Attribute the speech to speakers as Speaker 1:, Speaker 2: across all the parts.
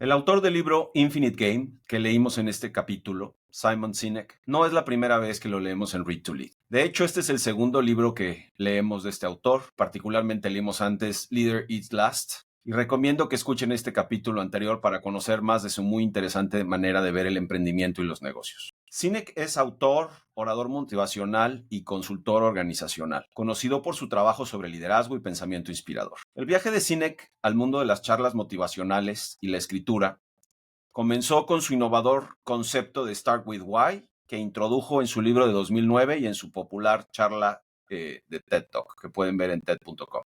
Speaker 1: El autor del libro Infinite Game, que leímos en este capítulo, Simon Sinek, no es la primera vez que lo leemos en Read to Lead. De hecho, este es el segundo libro que leemos de este autor. Particularmente leímos antes Leader Eats Last. Y recomiendo que escuchen este capítulo anterior para conocer más de su muy interesante manera de ver el emprendimiento y los negocios. Sinek es autor, orador motivacional y consultor organizacional, conocido por su trabajo sobre liderazgo y pensamiento inspirador. El viaje de Sinek al mundo de las charlas motivacionales y la escritura comenzó con su innovador concepto de Start with Why, que introdujo en su libro de 2009 y en su popular charla de TED Talk, que pueden ver en TED.com.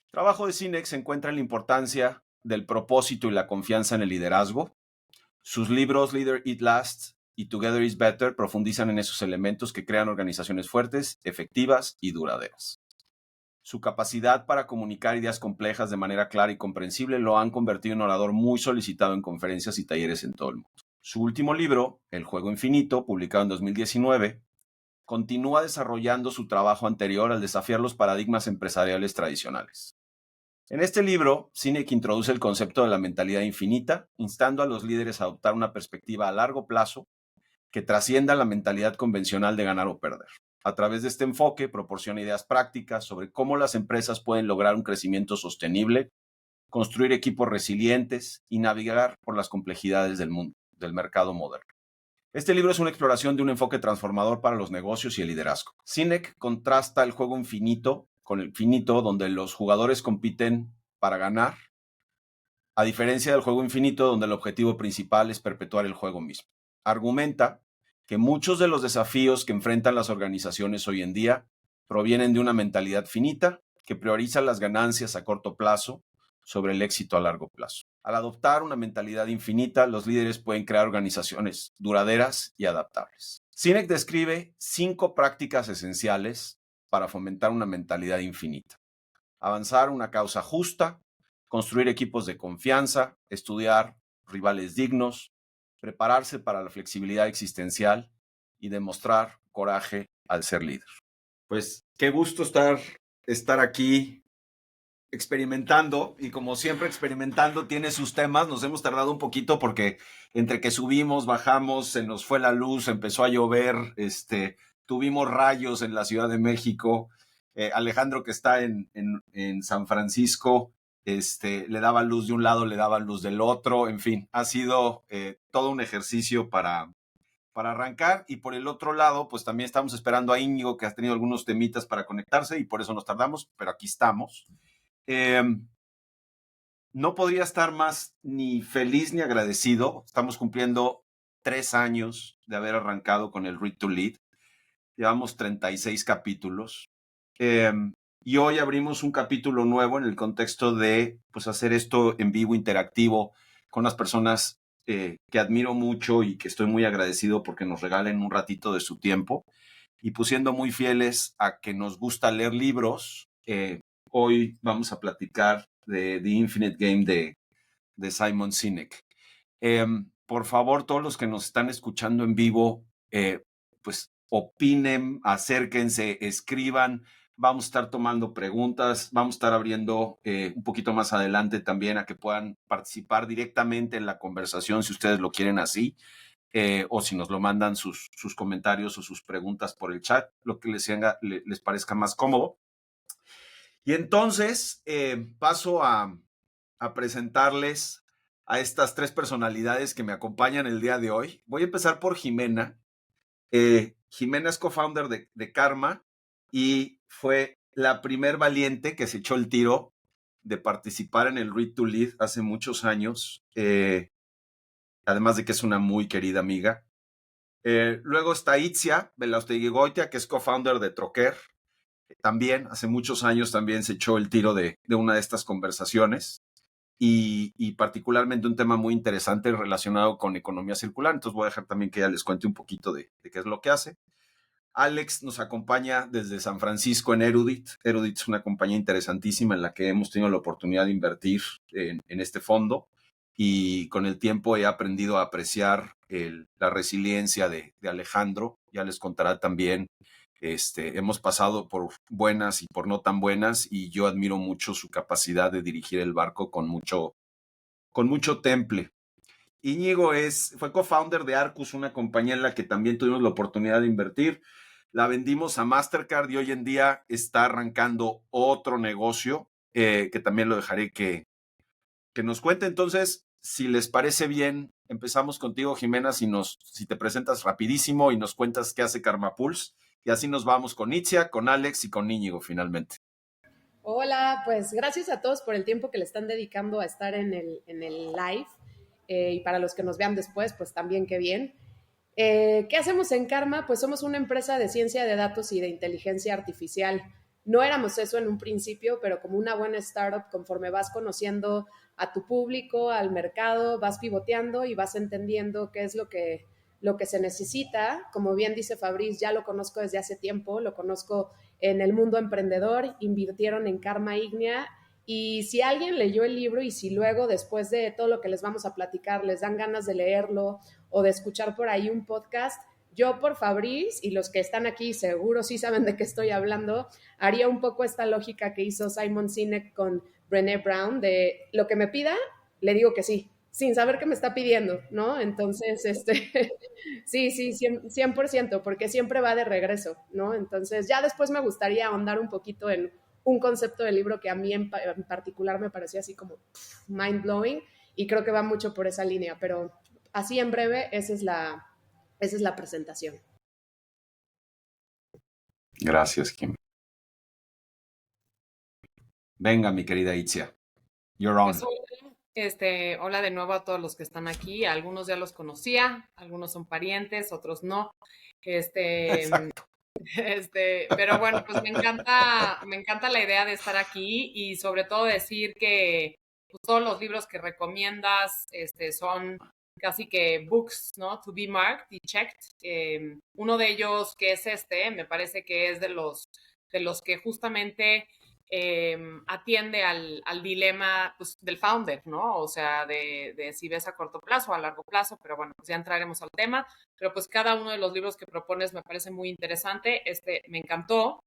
Speaker 1: El trabajo de Sinek se encuentra en la importancia del propósito y la confianza en el liderazgo. Sus libros Leader Eat Last y Together is Better profundizan en esos elementos que crean organizaciones fuertes, efectivas y duraderas. Su capacidad para comunicar ideas complejas de manera clara y comprensible lo han convertido en un orador muy solicitado en conferencias y talleres en todo el mundo. Su último libro, El Juego Infinito, publicado en 2019, continúa desarrollando su trabajo anterior al desafiar los paradigmas empresariales tradicionales. En este libro, Sinek introduce el concepto de la mentalidad infinita, instando a los líderes a adoptar una perspectiva a largo plazo que trascienda la mentalidad convencional de ganar o perder. A través de este enfoque, proporciona ideas prácticas sobre cómo las empresas pueden lograr un crecimiento sostenible, construir equipos resilientes y navegar por las complejidades del mundo, del mercado moderno. Este libro es una exploración de un enfoque transformador para los negocios y el liderazgo. Sinek contrasta el juego infinito con el finito, donde los jugadores compiten para ganar, a diferencia del juego infinito, donde el objetivo principal es perpetuar el juego mismo. Argumenta que muchos de los desafíos que enfrentan las organizaciones hoy en día provienen de una mentalidad finita que prioriza las ganancias a corto plazo sobre el éxito a largo plazo. Al adoptar una mentalidad infinita, los líderes pueden crear organizaciones duraderas y adaptables. Sinek describe 5 prácticas esenciales para fomentar una mentalidad infinita. Avanzar una causa justa, construir equipos de confianza, estudiar rivales dignos, prepararse para la flexibilidad existencial y demostrar coraje al ser líder. Pues qué gusto estar aquí experimentando, y como siempre experimentando tiene sus temas. Nos hemos tardado un poquito porque entre que subimos, bajamos, se nos fue la luz, empezó a llover, tuvimos rayos en la Ciudad de México. Alejandro, que está en San Francisco, le daba luz de un lado, le daba luz del otro. En fin, ha sido todo un ejercicio para arrancar. Y por el otro lado, pues también estamos esperando a Íñigo, que ha tenido algunos temitas para conectarse y por eso nos tardamos, pero aquí estamos. No podría estar más ni feliz ni agradecido. Estamos cumpliendo 3 años de haber arrancado con el Read to Lead. Llevamos 36 capítulos. Y hoy abrimos un capítulo nuevo en el contexto de pues, hacer esto en vivo, interactivo, con las personas que admiro mucho y que estoy muy agradecido porque nos regalen un ratito de su tiempo. Y pues siendo muy fieles a que nos gusta leer libros, hoy vamos a platicar de The Infinite Game de Simon Sinek. Por favor, todos los que nos están escuchando en vivo, pues opinen, acérquense, escriban. Vamos a estar tomando preguntas, vamos a estar abriendo un poquito más adelante también a que puedan participar directamente en la conversación si ustedes lo quieren así, o si nos lo mandan sus comentarios o sus preguntas por el chat, lo que les parezca más cómodo. Y entonces paso a presentarles a estas 3 personalidades que me acompañan el día de hoy. Voy a empezar por Jimena. Jimena es co-founder de Karma y fue la primer valiente que se echó el tiro de participar en el Read to Lead hace muchos años, además de que es una muy querida amiga. Luego está Itzia Belaustegui-Goitia, que es co-founder de Troquer. También hace muchos años también se echó el tiro de una de estas conversaciones. Y particularmente un tema muy interesante relacionado con economía circular. Entonces voy a dejar también que ella les cuente un poquito de qué es lo que hace. Alex nos acompaña desde San Francisco en Erudit. Erudit es una compañía interesantísima en la que hemos tenido la oportunidad de invertir en este fondo, y con el tiempo he aprendido a apreciar la resiliencia de Alejandro. Ya les contará también. Hemos pasado por buenas y por no tan buenas, y yo admiro mucho su capacidad de dirigir el barco con mucho con mucho temple. Íñigo fue co-founder de Arcus, una compañía en la que también tuvimos la oportunidad de invertir. La vendimos a Mastercard y hoy en día está arrancando otro negocio que también lo dejaré que nos cuente. Entonces, si les parece bien, empezamos contigo, Jimena, si te presentas rapidísimo y nos cuentas qué hace Karma Pulse. Y así nos vamos con Itzia, con Alex y con Íñigo finalmente.
Speaker 2: Hola, pues gracias a todos por el tiempo que le están dedicando a estar en el live. Y para los que nos vean después, pues también qué bien. ¿Qué hacemos en Karma? Pues somos una empresa de ciencia de datos y de inteligencia artificial. No éramos eso en un principio, pero como una buena startup, conforme vas conociendo a tu público, al mercado, vas pivoteando y vas entendiendo qué es lo que se necesita. Como bien dice Fabriz, ya lo conozco desde hace tiempo, lo conozco en el mundo emprendedor, invirtieron en Karma Ignea. Y si alguien leyó el libro y si luego, después de todo lo que les vamos a platicar, les dan ganas de leerlo o de escuchar por ahí un podcast, yo por Fabriz y los que están aquí seguro sí saben de qué estoy hablando, haría un poco esta lógica que hizo Simon Sinek con Brené Brown de lo que me pida, le digo que sí, sin saber qué me está pidiendo, ¿no? Entonces, sí, 100%, porque siempre va de regreso, ¿no? Entonces, ya después me gustaría ahondar un poquito en un concepto del libro que a mí en particular me parecía así como mind blowing y creo que va mucho por esa línea, pero así en breve, esa es la presentación.
Speaker 1: Gracias, Kim. Venga, mi querida Itzia. You're on.
Speaker 3: Pues hola de nuevo a todos los que están aquí. Algunos ya los conocía, algunos son parientes, otros no.
Speaker 1: Exacto.
Speaker 3: Pero bueno, pues me encanta la idea de estar aquí y sobre todo decir que pues, todos los libros que recomiendas son casi que books, ¿no? To be marked y checked. Uno de ellos que es me parece que es de los que justamente atiende al dilema pues, del founder, ¿no? O sea, de si ves a corto plazo o a largo plazo, pero bueno, pues ya entraremos al tema. Pero pues cada uno de los libros que propones me parece muy interesante. Me encantó.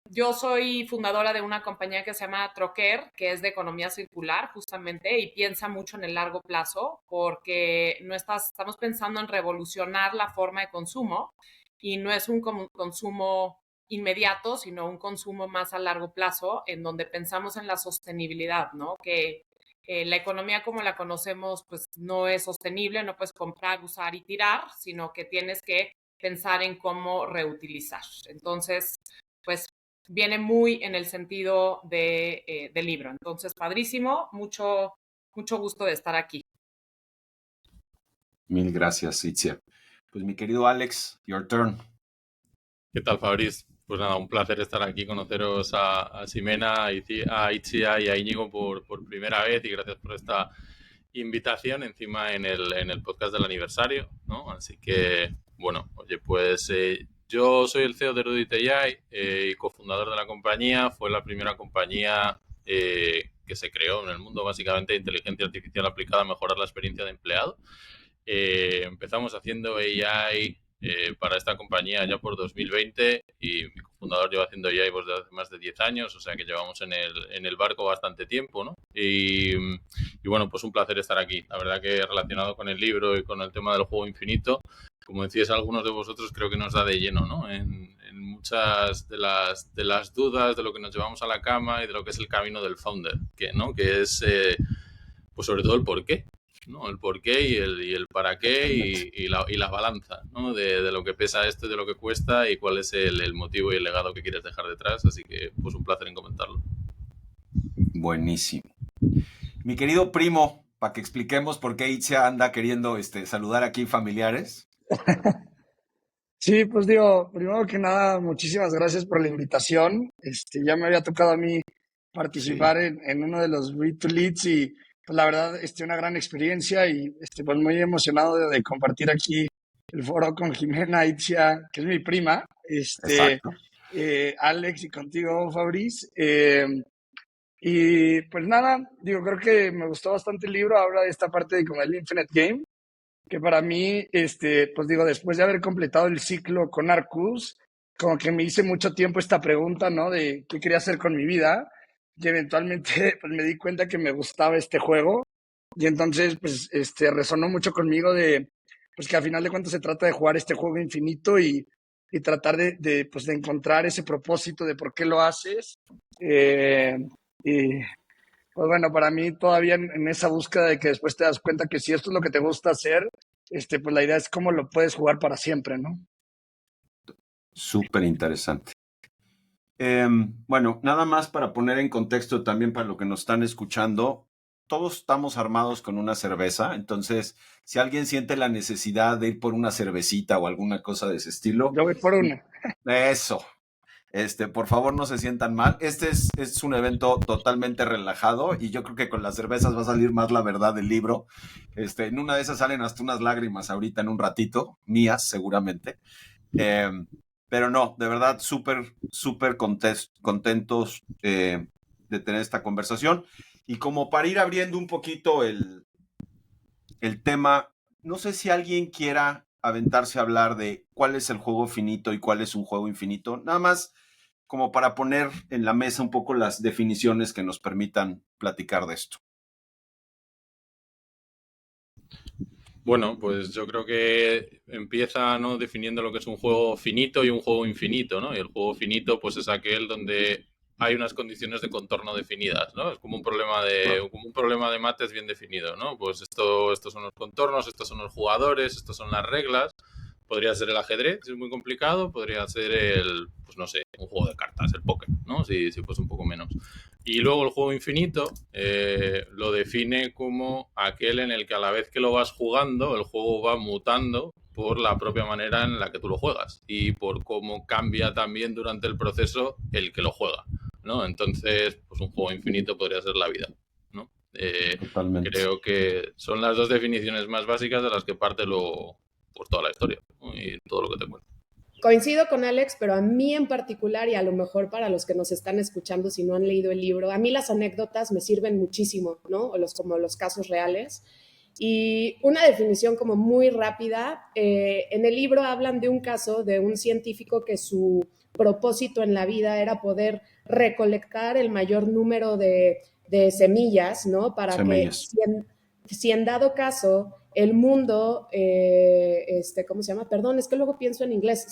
Speaker 3: Yo soy fundadora de una compañía que se llama Troquer, que es de economía circular justamente y piensa mucho en el largo plazo porque estamos pensando en revolucionar la forma de consumo y no es un consumo inmediato, sino un consumo más a largo plazo en donde pensamos en la sostenibilidad, ¿no? Que la economía como la conocemos pues no es sostenible, no puedes comprar, usar y tirar, sino que tienes que pensar en cómo reutilizar. Entonces, pues viene muy en el sentido del libro. Entonces, padrísimo, mucho gusto de estar aquí.
Speaker 1: Mil gracias, Itzia. Pues mi querido Alex, your turn.
Speaker 4: ¿Qué tal, Fabriz? Pues nada, un placer estar aquí, conoceros a Ximena, a Itzia y a Íñigo por primera vez y gracias por esta invitación encima en el podcast del aniversario, ¿no? Así que, bueno, oye, pues yo soy el CEO de Erudit AI y cofundador de la compañía. Fue la primera compañía que se creó en el mundo básicamente de inteligencia artificial aplicada a mejorar la experiencia de empleado. Empezamos haciendo AI para esta compañía ya por 2020 y mi cofundador lleva haciendo AI desde hace más de 10 años, o sea que llevamos en el barco bastante tiempo, ¿no? Y bueno, pues un placer estar aquí. La verdad que relacionado con el libro y con el tema del juego infinito, como decíais algunos de vosotros, creo que nos da de lleno, ¿no? En muchas de las dudas de lo que nos llevamos a la cama y de lo que es el camino del founder, ¿no? Que es, pues sobre todo el por qué. ¿No? El por qué y el para qué y la balanza, ¿no? de lo que pesa esto y de lo que cuesta y cuál es el motivo y el legado que quieres dejar detrás. Así que, pues un placer en comentarlo.
Speaker 1: Buenísimo. Mi querido primo, para que expliquemos por qué Itzia anda queriendo saludar aquí familiares.
Speaker 5: Sí, pues digo, primero que nada, muchísimas gracias por la invitación. Ya me había tocado a mí participar en uno de los Read to Leads y pues la verdad, una gran experiencia y pues muy emocionado de compartir aquí el foro con Jimena Itzia, que es mi prima, Alex y contigo, Fabriz. Y pues nada, digo, creo que me gustó bastante el libro, habla de esta parte de como el Infinite Game, que para mí, pues digo, después de haber completado el ciclo con Arcus, como que me hice mucho tiempo esta pregunta, ¿no? De qué quería hacer con mi vida, y eventualmente pues me di cuenta que me gustaba este juego Y entonces, pues, resonó mucho conmigo de, pues, que al final de cuentas se trata de jugar este juego infinito y tratar pues, de encontrar ese propósito de por qué lo haces. Eh, y, pues bueno, para mí todavía en esa búsqueda de que después te das cuenta que si esto es lo que te gusta hacer, pues la idea es cómo lo puedes jugar para siempre, ¿no?
Speaker 1: Súper interesante. Bueno, nada más para poner en contexto también para lo que nos están escuchando, todos estamos armados con una cerveza, entonces si alguien siente la necesidad de ir por una cervecita o alguna cosa de ese estilo,
Speaker 5: Yo voy por una.
Speaker 1: eso, por favor no se sientan mal. Es un evento totalmente relajado y yo creo que con las cervezas va a salir más la verdad del libro. En una de esas salen hasta unas lágrimas ahorita en un ratito, mías seguramente. Pero no, de verdad, súper contentos de tener esta conversación. Y como para ir abriendo un poquito el tema, no sé si alguien quiera aventarse a hablar de cuál es el juego finito y cuál es un juego infinito. Nada más como para poner en la mesa un poco las definiciones que nos permitan platicar de esto.
Speaker 4: Bueno, pues yo creo que empieza, ¿no?, definiendo lo que es un juego finito y un juego infinito, ¿no? Y el juego finito, pues es aquel donde hay unas condiciones de contorno definidas, ¿no? Es como un problema de mates bien definido, ¿no? Pues estos son los contornos, estos son los jugadores, estos son las reglas. Podría ser el ajedrez, si es muy complicado, podría ser pues no sé, un juego de cartas, el póker, ¿no? Si pues un poco menos. Y luego el juego infinito lo define como aquel en el que a la vez que lo vas jugando, el juego va mutando por la propia manera en la que tú lo juegas y por cómo cambia también durante el proceso el que lo juega, ¿no? Entonces, pues un juego infinito podría ser la vida, ¿no?
Speaker 1: Totalmente.
Speaker 4: Creo que son las dos definiciones más básicas de las que parte pues toda la historia, ¿no? Y todo lo que te cuento.
Speaker 2: Coincido con Alex, pero a mí en particular, y a lo mejor para los que nos están escuchando si no han leído el libro, a mí las anécdotas me sirven muchísimo, ¿no? Como los casos reales. Y una definición como muy rápida, en el libro hablan de un caso de un científico que su propósito en la vida era poder recolectar el mayor número de semillas, ¿no? Para
Speaker 1: Semillas.
Speaker 2: que si en dado caso el mundo, ¿cómo se llama? Perdón, es que luego pienso en inglés,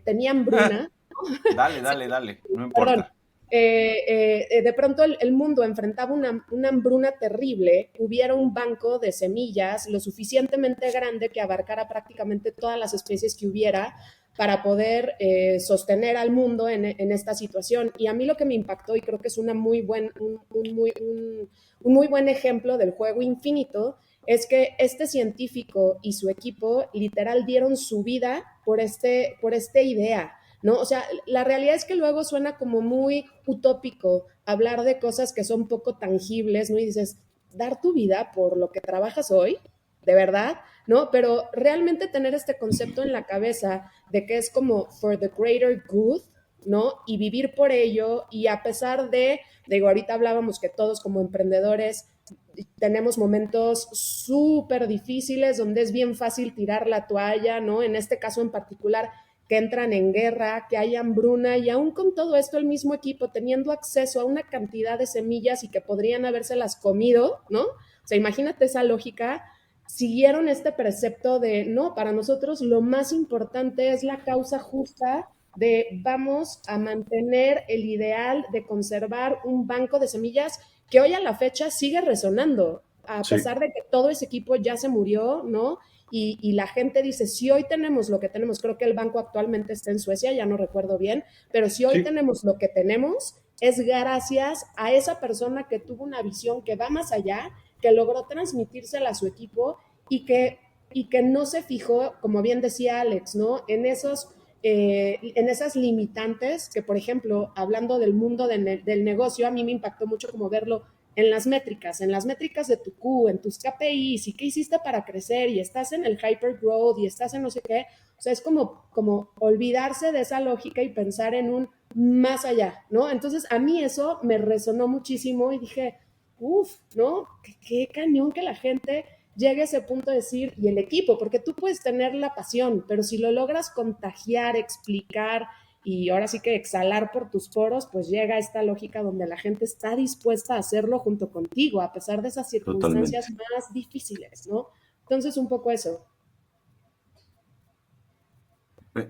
Speaker 2: tenía hambruna.
Speaker 1: Dale, no
Speaker 2: Perdón.
Speaker 1: importa.
Speaker 2: De pronto el mundo enfrentaba una hambruna terrible, hubiera un banco de semillas lo suficientemente grande que abarcara prácticamente todas las especies que hubiera para poder sostener al mundo en esta situación. Y a mí lo que me impactó, y creo que es un muy buen ejemplo del juego infinito, es que este científico y su equipo literal dieron su vida por esta idea, ¿no? O sea, la realidad es que luego suena como muy utópico hablar de cosas que son poco tangibles, ¿no? Y dices, dar tu vida por lo que trabajas hoy, de verdad, ¿no? Pero realmente tener este concepto en la cabeza de que es como for the greater good, ¿no? Y vivir por ello, y a pesar digo, ahorita hablábamos que todos como emprendedores tenemos momentos súper difíciles donde es bien fácil tirar la toalla, ¿no? En este caso en particular, que entran en guerra, que hay hambruna, y aún con todo esto el mismo equipo teniendo acceso a una cantidad de semillas y que podrían habérselas comido, ¿no? O sea, imagínate esa lógica, siguieron este precepto de, no, para nosotros lo más importante es la causa justa de vamos a mantener el ideal de conservar un banco de semillas que hoy a la fecha sigue resonando, a
Speaker 1: Sí.
Speaker 2: pesar de que todo ese equipo ya se murió, ¿no? Y la gente dice, si hoy tenemos lo que tenemos, creo que el banco actualmente está en Suecia, ya no recuerdo bien, pero si hoy tenemos lo que tenemos, es gracias a esa persona que tuvo una visión que va más allá, que logró transmitírsela a su equipo y que no se fijó, como bien decía Alex, ¿no? En esas limitantes que, por ejemplo, hablando del mundo del negocio, a mí me impactó mucho como verlo en las métricas de tu Q, en tus KPIs, y qué hiciste para crecer, y estás en el hyper growth, y estás en no sé qué. O sea, es como olvidarse de esa lógica y pensar en un más allá, ¿no? Entonces, a mí eso me resonó muchísimo y dije, uff, ¿no? Qué cañón que la gente llegue a ese punto de decir, y el equipo, porque tú puedes tener la pasión, pero si lo logras contagiar, explicar y ahora sí que exhalar por tus poros, pues llega esta lógica donde la gente está dispuesta a hacerlo junto contigo, a pesar de esas circunstancias
Speaker 1: Totalmente.
Speaker 2: más difíciles, ¿no? Entonces, un poco eso.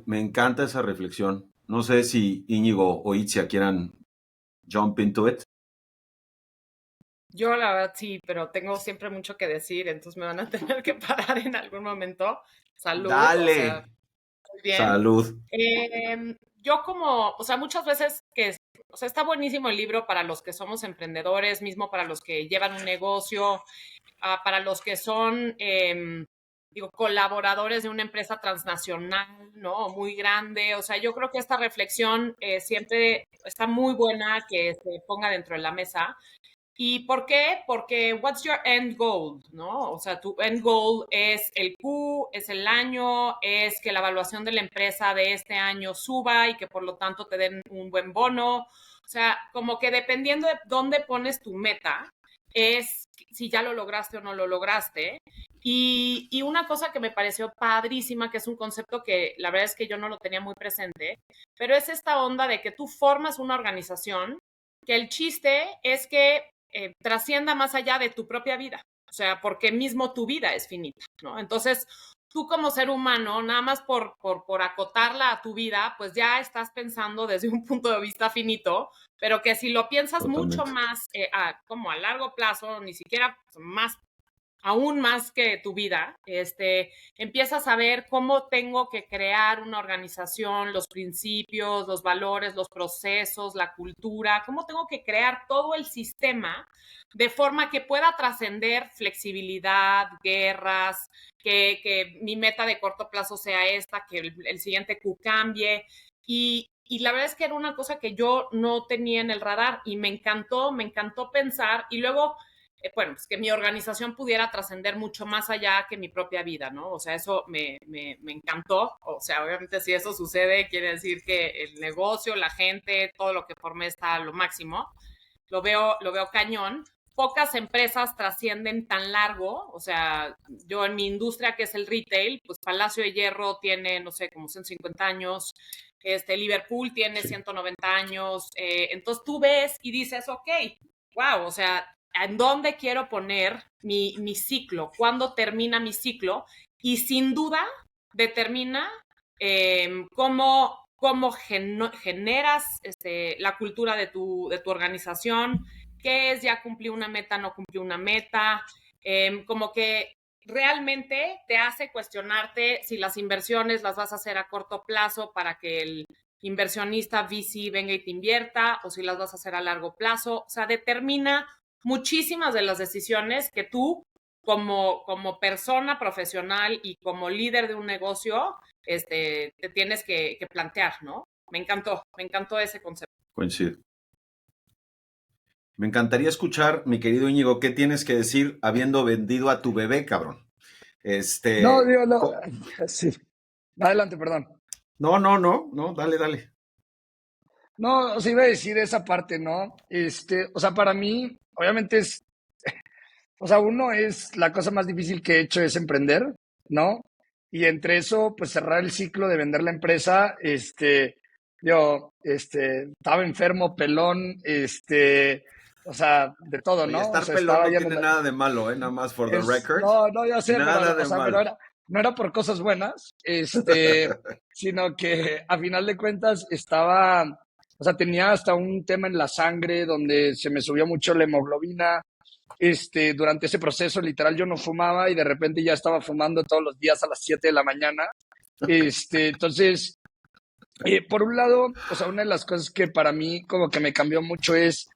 Speaker 1: Me encanta esa reflexión. No sé si Íñigo o Itzia quieran jump into it.
Speaker 3: Yo la verdad sí, pero tengo siempre mucho que decir, entonces me van a tener que parar en algún momento. Salud, o sea,
Speaker 1: Dale.
Speaker 3: muy bien.
Speaker 1: Salud.
Speaker 3: Yo como, o sea, muchas veces o sea, está buenísimo el libro para los que somos emprendedores, mismo para los que llevan un negocio, para los que son, digo, colaboradores de una empresa transnacional, ¿no? Muy grande. O sea, yo creo que esta reflexión siempre está muy buena que se ponga dentro de la mesa. ¿Y por qué? Porque what's your end goal, ¿no? O sea, tu end goal es el Q, es el año, es que la evaluación de la empresa de este año suba y que por lo tanto te den un buen bono. O sea, como que dependiendo de dónde pones tu meta, es si ya lo lograste o no lo lograste. Y una cosa que me pareció padrísima, que es un concepto que la verdad es que yo no lo tenía muy presente, pero es esta onda de que tú formas una organización, que el chiste es que trascienda más allá de tu propia vida. O sea, porque mismo tu vida es finita, ¿no? Entonces, tú como ser humano, nada más por acotarla a tu vida, pues ya estás pensando desde un punto de vista finito, pero que si lo piensas mucho
Speaker 1: Totalmente.
Speaker 3: más como a largo plazo, ni siquiera más aún más que tu vida, empiezas a ver cómo tengo que crear una organización, los principios, los valores, los procesos, la cultura, cómo tengo que crear todo el sistema de forma que pueda trascender flexibilidad, guerras, que mi meta de corto plazo sea esta, que el siguiente Q cambie. Y la verdad es que era una cosa que yo no tenía en el radar y me encantó pensar y luego bueno, pues que mi organización pudiera trascender mucho más allá que mi propia vida, ¿no? O sea, eso me encantó. O sea, obviamente si eso sucede, quiere decir que el negocio, la gente, todo lo que formé está a lo máximo. Lo veo cañón. Pocas empresas trascienden tan largo. O sea, yo en mi industria, que es el retail, pues Palacio de Hierro tiene, no sé, como 150 años. Liverpool tiene
Speaker 1: Sí.
Speaker 3: 190 años. Entonces tú ves y dices, ok, wow, o sea, en dónde quiero poner mi ciclo, cuándo termina mi ciclo y sin duda determina cómo generas la cultura de tu organización, qué es ya cumplí una meta, no cumplí una meta, como que realmente te hace cuestionarte si las inversiones las vas a hacer a corto plazo para que el inversionista VC venga y te invierta o si las vas a hacer a largo plazo. O sea, determina muchísimas de las decisiones que tú como persona profesional y como líder de un negocio te tienes que plantear, ¿no? Me encantó ese concepto.
Speaker 1: Coincido. Me encantaría escuchar, mi querido Íñigo, qué tienes que decir habiendo vendido a tu bebé, cabrón.
Speaker 5: No, digo, no.
Speaker 1: Co-
Speaker 5: Sí. Adelante, perdón.
Speaker 1: no, dale.
Speaker 5: No, o sea, iba a decir esa parte, ¿no? O sea, para mí, obviamente o sea, uno es la cosa más difícil que he hecho es emprender, ¿no? Y entre eso, pues cerrar el ciclo de vender la empresa, estaba enfermo, pelón, o sea, de todo,
Speaker 1: Oye,
Speaker 5: ¿no? O
Speaker 1: estar
Speaker 5: sea,
Speaker 1: pelón
Speaker 5: estaba
Speaker 1: no
Speaker 5: ya en
Speaker 1: tiene nada de malo, ¿eh? Nada más for the record.
Speaker 5: no, no, ya sé,
Speaker 1: Nada
Speaker 5: pero, o
Speaker 1: de
Speaker 5: sea, pero
Speaker 1: malo.
Speaker 5: no era por cosas buenas, sino que a final de cuentas o sea, tenía hasta un tema en la sangre donde se me subió mucho la hemoglobina. Durante ese proceso, literal, yo no fumaba y de repente ya estaba fumando todos los días a las 7 de la mañana. Entonces, por un lado, o sea, una de las cosas que para mí como que me cambió mucho es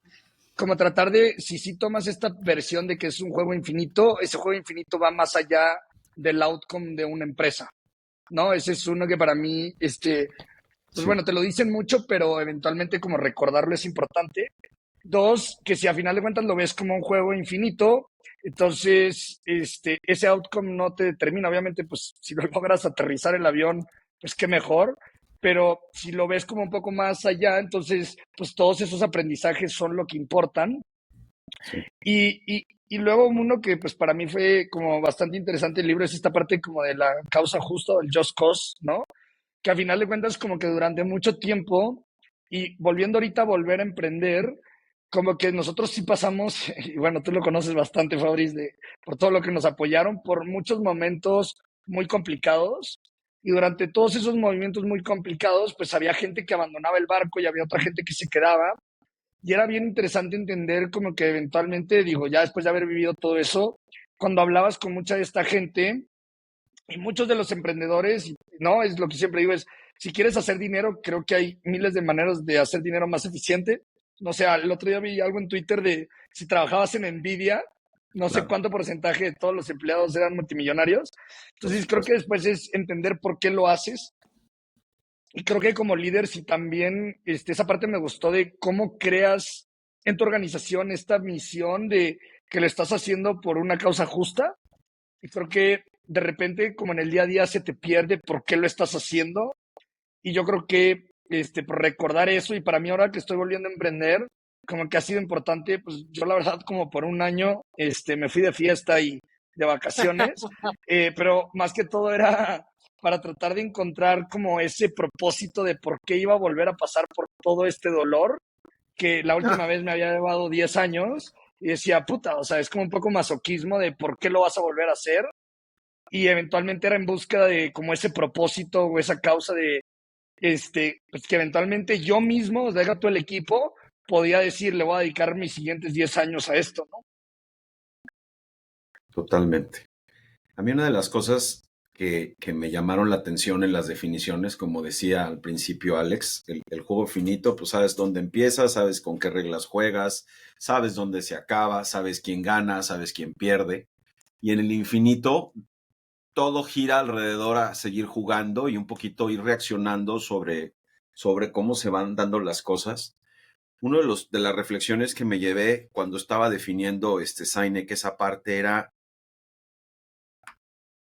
Speaker 5: como tratar de, si tomas esta versión de que es un juego infinito, ese juego infinito va más allá del outcome de una empresa, ¿no? Ese es uno que para mí, pues
Speaker 1: Sí,
Speaker 5: bueno, te lo dicen mucho, pero eventualmente como recordarlo es importante. Dos, que si a final de cuentas lo ves como un juego infinito, entonces ese outcome no te determina. Obviamente, pues si lo logras aterrizar el avión, pues qué mejor. Pero si lo ves como un poco más allá, entonces, pues todos esos aprendizajes son lo que importan.
Speaker 1: sí.
Speaker 5: Y luego uno que pues para mí fue como bastante interesante el libro es esta parte como de la causa justa o el just cause, ¿no? que a final de cuentas como que durante mucho tiempo, y volviendo ahorita a volver a emprender, como que nosotros sí pasamos, y bueno, tú lo conoces bastante, Fabriz, por todo lo que nos apoyaron, por muchos momentos muy complicados. Y durante todos esos movimientos muy complicados, pues había gente que abandonaba el barco y había otra gente que se quedaba. Y era bien interesante entender como que eventualmente, digo, ya después de haber vivido todo eso, cuando hablabas con mucha de esta gente y muchos de los emprendedores, no, es lo que siempre digo, es, si quieres hacer dinero, creo que hay miles de maneras de hacer dinero más eficiente. No sé, el otro día vi algo en Twitter de si trabajabas en Nvidia, no sé
Speaker 1: Claro,
Speaker 5: cuánto porcentaje de todos los empleados eran multimillonarios.
Speaker 1: por
Speaker 5: Entonces creo que
Speaker 1: supuesto.
Speaker 5: después es entender por qué lo haces. Y creo que como líder, sí también esa parte me gustó de cómo creas en tu organización esta misión de que lo estás haciendo por una causa justa. Y creo que de repente, como en el día a día, se te pierde por qué lo estás haciendo. Y yo creo que por recordar eso, y para mí ahora que estoy volviendo a emprender, como que ha sido importante, pues yo la verdad como por un año me fui de fiesta y de vacaciones, pero más que todo era para tratar de encontrar como ese propósito de por qué iba a volver a pasar por todo este dolor, que la última vez me había llevado 10 años y decía, puta, o sea, es como un poco masoquismo de por qué lo vas a volver a hacer, y eventualmente era en busca de como ese propósito o esa causa de pues que eventualmente yo mismo, o sea, deja todo el equipo, podía decir, le voy a dedicar mis siguientes 10 años a esto, ¿no?
Speaker 1: Totalmente. A mí una de las cosas que me llamaron la atención en las definiciones, como decía al principio Alex, el juego finito, pues sabes dónde empieza, sabes con qué reglas juegas, sabes dónde se acaba, sabes quién gana, sabes quién pierde. Y en el infinito, todo gira alrededor a seguir jugando y un poquito ir reaccionando sobre cómo se van dando las cosas. Uno de las reflexiones que me llevé cuando estaba definiendo Sinek, esa parte era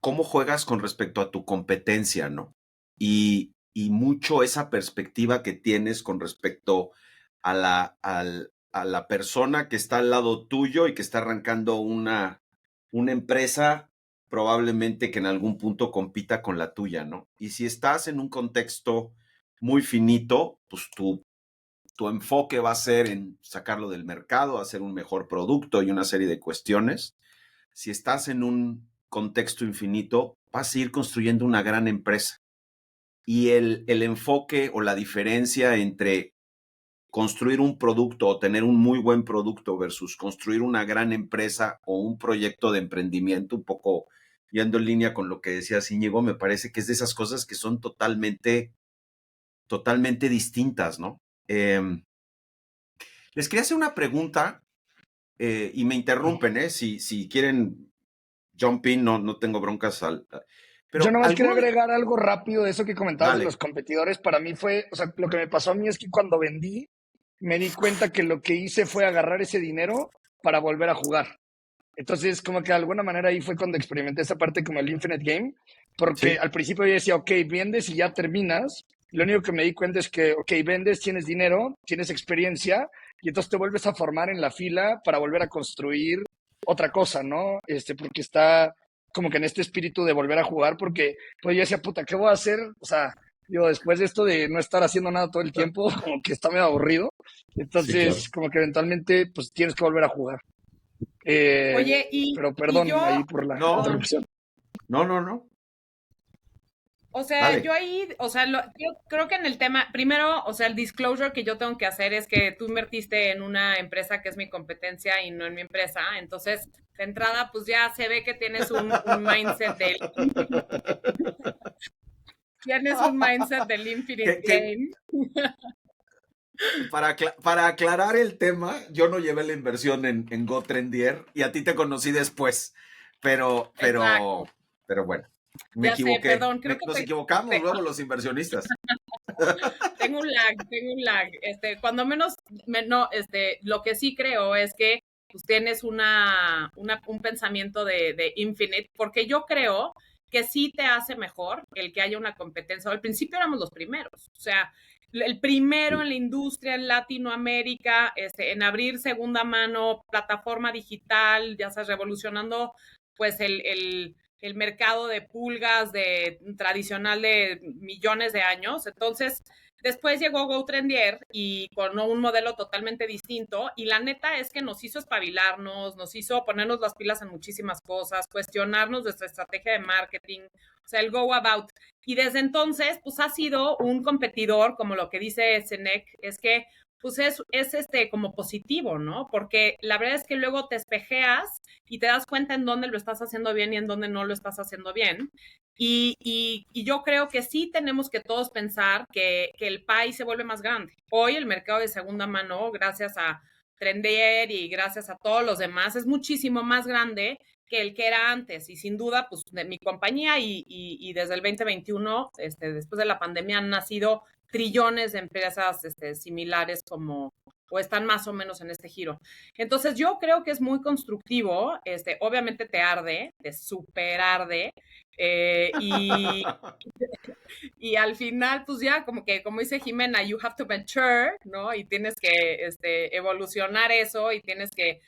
Speaker 1: cómo juegas con respecto a tu competencia, ¿no? Y mucho esa perspectiva que tienes con respecto a la persona que está al lado tuyo y que está arrancando una empresa probablemente que en algún punto compita con la tuya, ¿no? Y si estás en un contexto muy finito, pues tu enfoque va a ser en sacarlo del mercado, hacer un mejor producto y una serie de cuestiones. Si estás en un contexto infinito, vas a ir construyendo una gran empresa. Y el enfoque o la diferencia entre construir un producto o tener un muy buen producto versus construir una gran empresa o un proyecto de emprendimiento, un poco yendo en línea con lo que decía Íñigo, me parece que es de esas cosas que son totalmente distintas, ¿no? Les quería hacer una pregunta y me interrumpen, si quieren jump in, no tengo broncas.
Speaker 5: Yo
Speaker 1: Pero
Speaker 5: nomás quería
Speaker 1: alguno de...
Speaker 5: agregar algo rápido de eso que comentabas de
Speaker 1: Dale.
Speaker 5: los competidores. Para mí fue, o sea, lo que me pasó a mí es que cuando vendí, me di cuenta que lo que hice fue agarrar ese dinero para volver a jugar. Entonces, como que de alguna manera ahí fue cuando experimenté esa parte como el Infinite Game, porque
Speaker 1: Sí,
Speaker 5: al principio yo decía, ok, vendes y ya terminas. Y lo único que me di cuenta es que, ok, vendes, tienes dinero, tienes experiencia, y entonces te vuelves a formar en la fila para volver a construir otra cosa, ¿no? Porque está como que en este espíritu de volver a jugar, porque pues yo decía, puta, ¿qué voy a hacer? O sea, digo, después de esto de no estar haciendo nada todo el tiempo, como que está medio aburrido.
Speaker 1: sí, claro.
Speaker 5: Entonces, como que eventualmente, pues tienes que volver a jugar.
Speaker 3: Oye,
Speaker 5: Pero
Speaker 3: y
Speaker 5: perdón ahí
Speaker 3: yo,
Speaker 5: por la
Speaker 1: No,
Speaker 5: interrupción.
Speaker 1: no.
Speaker 3: o sea, yo
Speaker 1: Dale.
Speaker 3: ahí, o sea, yo creo que en el tema, primero, o sea, el disclosure que yo tengo que hacer es que tú invertiste en una empresa que es mi competencia y no en mi empresa. Entonces, de entrada, pues ya se ve que tienes un mindset del tienes un mindset del Infinite
Speaker 1: Que
Speaker 3: Game.
Speaker 1: para aclarar el tema, yo no llevé la inversión en GoTrendier y a ti te conocí después. Pero, pero,
Speaker 3: Exacto.
Speaker 1: pero bueno, me
Speaker 3: Ya sé,
Speaker 1: equivoqué.
Speaker 3: perdón, creo que
Speaker 1: Nos equivocamos luego los inversionistas.
Speaker 3: tengo un lag. Cuando menos, no, lo que sí creo es que pues, tienes un pensamiento de infinite, porque yo creo que sí te hace mejor el que haya una competencia. Al principio éramos los primeros, o sea, el primero
Speaker 1: Sí,
Speaker 3: en la industria en Latinoamérica, en abrir segunda mano, plataforma digital, ya sabes, revolucionando pues el mercado de pulgas tradicional de millones de años. Entonces, después llegó GoTrendier y con un modelo totalmente distinto, y la neta es que nos hizo espabilarnos, nos hizo ponernos las pilas en muchísimas cosas, cuestionarnos nuestra estrategia de marketing, o sea, el go about. Y desde entonces, pues ha sido un competidor, como lo que dice Senec, es que pues es como positivo, ¿no? Porque la verdad es que luego te espejeas y te das cuenta en dónde lo estás haciendo bien y en dónde no lo estás haciendo bien. Y yo creo que sí tenemos que todos pensar que el país se vuelve más grande. Hoy el mercado de segunda mano, gracias a Trendier y gracias a todos los demás, es muchísimo más grande que el que era antes. Y sin duda, pues de mi compañía y desde el 2021, después de la pandemia, han nacido trillones de empresas similares como o están más o menos en este giro. Entonces yo creo que es muy constructivo, obviamente te super arde, y, y al final, pues ya como que, como dice Jimena, you have to mature, ¿no? Y tienes que evolucionar eso y tienes que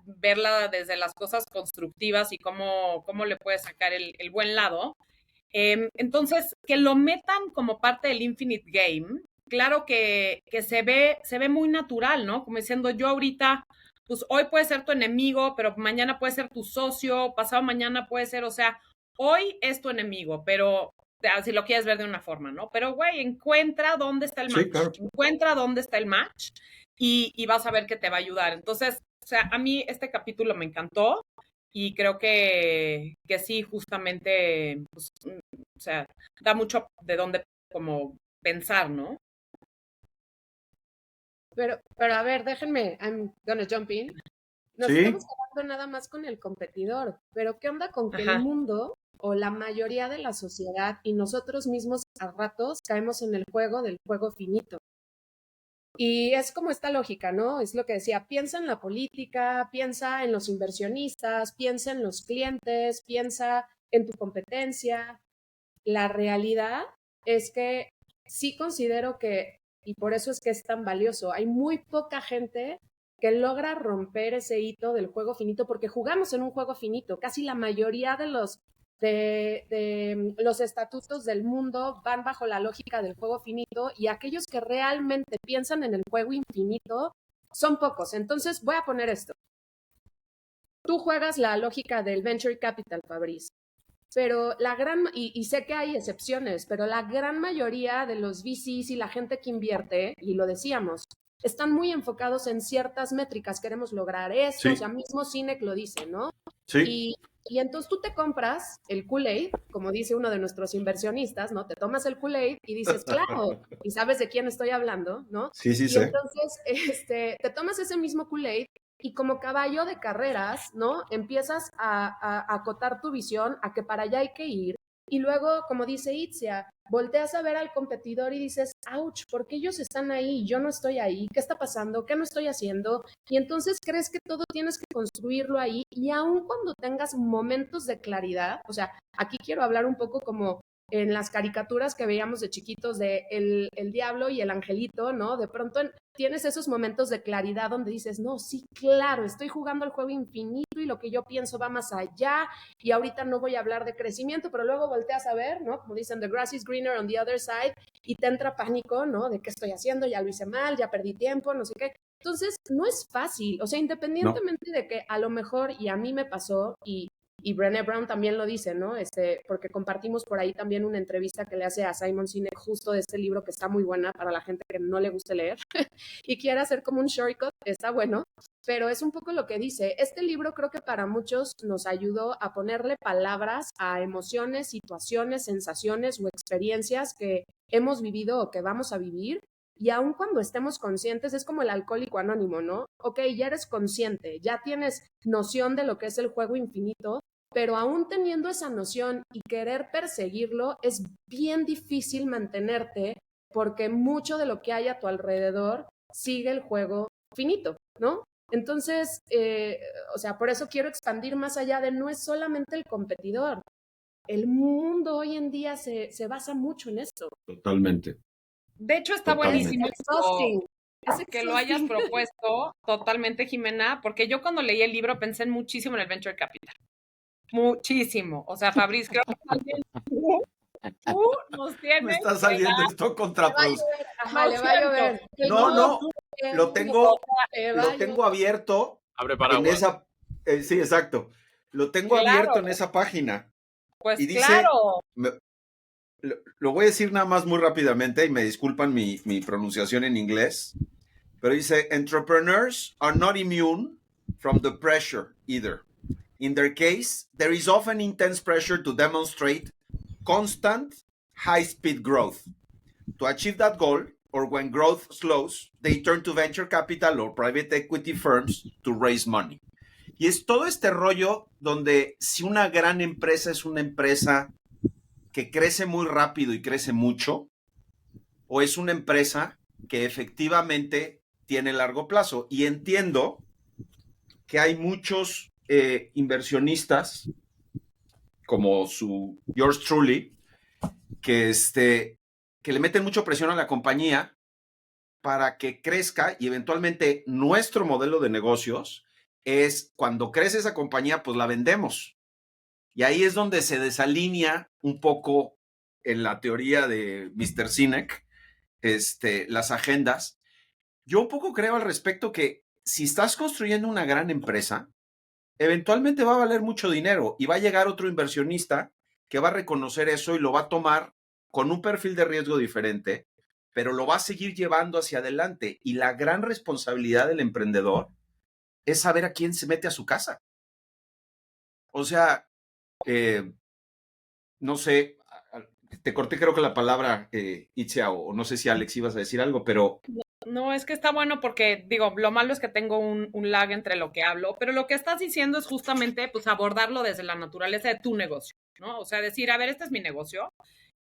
Speaker 3: verla desde las cosas constructivas y cómo le puedes sacar el buen lado. Entonces, que lo metan como parte del Infinite Game, claro que se ve muy natural, ¿no? Como diciendo, yo ahorita, pues hoy puede ser tu enemigo, pero mañana puede ser tu socio, pasado mañana puede ser, o sea, hoy es tu enemigo, pero si lo quieres ver de una forma, ¿no? Pero, güey, encuentra dónde está el match,
Speaker 1: Sí, claro.
Speaker 3: encuentra dónde está el match y vas a ver que te va a ayudar. Entonces, o sea, a mí este capítulo me encantó y creo que sí, justamente, pues, o sea, da mucho de dónde como pensar, ¿no?
Speaker 2: Pero a ver, déjenme, I'm gonna jump in. Nos
Speaker 1: Sí,
Speaker 2: estamos quedando nada más con el competidor, pero ¿qué onda con que el
Speaker 3: Ajá.
Speaker 2: mundo o la mayoría de la sociedad y nosotros mismos a ratos caemos en el juego del juego finito? Y es como esta lógica, ¿no? Es lo que decía, piensa en la política, piensa en los inversionistas, piensa en los clientes, piensa en tu competencia. La realidad es que sí considero que, y por eso es que es tan valioso, hay muy poca gente que logra romper ese hito del juego finito, porque jugamos en un juego finito. Casi la mayoría de los estatutos del mundo van bajo la lógica del juego finito, y aquellos que realmente piensan en el juego infinito son pocos. Entonces voy a poner esto. Tú juegas la lógica del venture capital, Fabriz, pero y sé que hay excepciones, pero la gran mayoría de los VCs y la gente que invierte, y lo decíamos, están muy enfocados en ciertas métricas. Queremos lograr esto,
Speaker 1: sí,
Speaker 2: o sea, mismo Cinec lo dice, ¿no?
Speaker 1: sí.
Speaker 2: Y entonces tú te compras el Kool-Aid, como dice uno de nuestros inversionistas, ¿no? Te tomas el Kool-Aid y dices, claro, y sabes de quién estoy hablando, ¿no?
Speaker 1: Sí, sí
Speaker 2: Y
Speaker 1: sé.
Speaker 2: entonces te tomas ese mismo Kool-Aid y como caballo de carreras, ¿no? Empiezas a acotar tu visión a que para allá hay que ir. Y luego, como dice Itzia, volteas a ver al competidor y dices, ouch, ¿por qué ellos están ahí y yo no estoy ahí? ¿Qué está pasando? ¿Qué no estoy haciendo? Y entonces crees que todo tienes que construirlo ahí, y aun cuando tengas momentos de claridad, o sea, aquí quiero hablar un poco como en las caricaturas que veíamos de chiquitos de el diablo y el angelito, ¿no? De pronto tienes esos momentos de claridad donde dices, no, sí, claro, estoy jugando el juego infinito y lo que yo pienso va más allá, y ahorita no voy a hablar de crecimiento, pero luego volteas a ver, ¿no? Como dicen, the grass is greener on the other side, y te entra pánico, ¿no? De qué estoy haciendo, ya lo hice mal, ya perdí tiempo, no sé qué. Entonces, no es fácil, o sea,
Speaker 1: No.
Speaker 2: independientemente de que a lo mejor, y a mí me pasó, y Brené Brown también lo dice, ¿no? Porque compartimos por ahí también una entrevista que le hace a Simon Sinek justo de este libro, que está muy buena para la gente que no le guste leer y quiere hacer como un shortcut, está bueno, pero es un poco lo que dice. Este libro creo que para muchos nos ayudó a ponerle palabras a emociones, situaciones, sensaciones o experiencias que hemos vivido o que vamos a vivir. Y aun cuando estemos conscientes, es como el alcohólico anónimo, ¿no? Ok, ya eres consciente, ya tienes noción de lo que es el juego infinito, pero aún teniendo esa noción y querer perseguirlo, es bien difícil mantenerte, porque mucho de lo que hay a tu alrededor sigue el juego finito, ¿no? Entonces, o sea, por eso quiero expandir más allá de no es solamente el competidor. El mundo hoy en día se basa mucho en esto.
Speaker 1: Totalmente,
Speaker 3: De hecho, está
Speaker 2: Es
Speaker 1: totalmente.
Speaker 3: buenísimo
Speaker 2: exhausting. Es
Speaker 3: que lo hayas
Speaker 2: exhausting.
Speaker 3: propuesto totalmente, Jimena, porque yo cuando leí el libro pensé muchísimo en el Venture Capital. Muchísimo. O sea, Fabriz, creo que también tú nos
Speaker 1: Me
Speaker 3: tienes
Speaker 1: está
Speaker 3: que
Speaker 1: saliendo
Speaker 3: dar.
Speaker 1: esto
Speaker 2: Le va a
Speaker 1: contraproducente.
Speaker 2: llover, ajá,
Speaker 3: Lo
Speaker 2: le va a
Speaker 3: siento.
Speaker 2: llover. El
Speaker 1: No,
Speaker 2: mundo
Speaker 1: no, lo
Speaker 2: tiene,
Speaker 1: tengo,
Speaker 2: le va a
Speaker 1: lo
Speaker 2: llover.
Speaker 1: tengo abierto
Speaker 4: Abre
Speaker 1: en
Speaker 4: paraguas.
Speaker 1: esa, sí, exacto. Lo tengo
Speaker 3: Claro,
Speaker 1: abierto en esa página
Speaker 3: pues
Speaker 1: y dice,
Speaker 3: claro.
Speaker 1: lo voy a decir nada más muy rápidamente y me disculpan mi pronunciación en inglés, pero dice, entrepreneurs are not immune from the pressure either. In their case, there is often intense pressure to demonstrate constant high-speed growth. To achieve that goal, or when growth slows, they turn to venture capital or private equity firms to raise money. Y es todo este rollo donde si una gran empresa es una empresa que crece muy rápido y crece mucho, o es una empresa que efectivamente tiene largo plazo. Y entiendo que hay muchos inversionistas, como yours truly, que le meten mucho presión a la compañía para que crezca y eventualmente nuestro modelo de negocios es cuando crece esa compañía, pues la vendemos. Y ahí es donde se desalinea un poco en la teoría de Mr. Sinek, las agendas. Yo un poco creo al respecto que si estás construyendo una gran empresa, eventualmente va a valer mucho dinero y va a llegar otro inversionista que va a reconocer eso y lo va a tomar con un perfil de riesgo diferente, pero lo va a seguir llevando hacia adelante. Y la gran responsabilidad del emprendedor es saber a quién se mete a su casa. O sea, no sé, te corté creo que la palabra, Itzia, o no sé si Alex ibas a decir algo, pero...
Speaker 3: No, es que está bueno porque, digo, lo malo es que tengo un lag entre lo que hablo, pero lo que estás diciendo es justamente, pues, abordarlo desde la naturaleza de tu negocio, ¿no? O sea, decir, a ver, este es mi negocio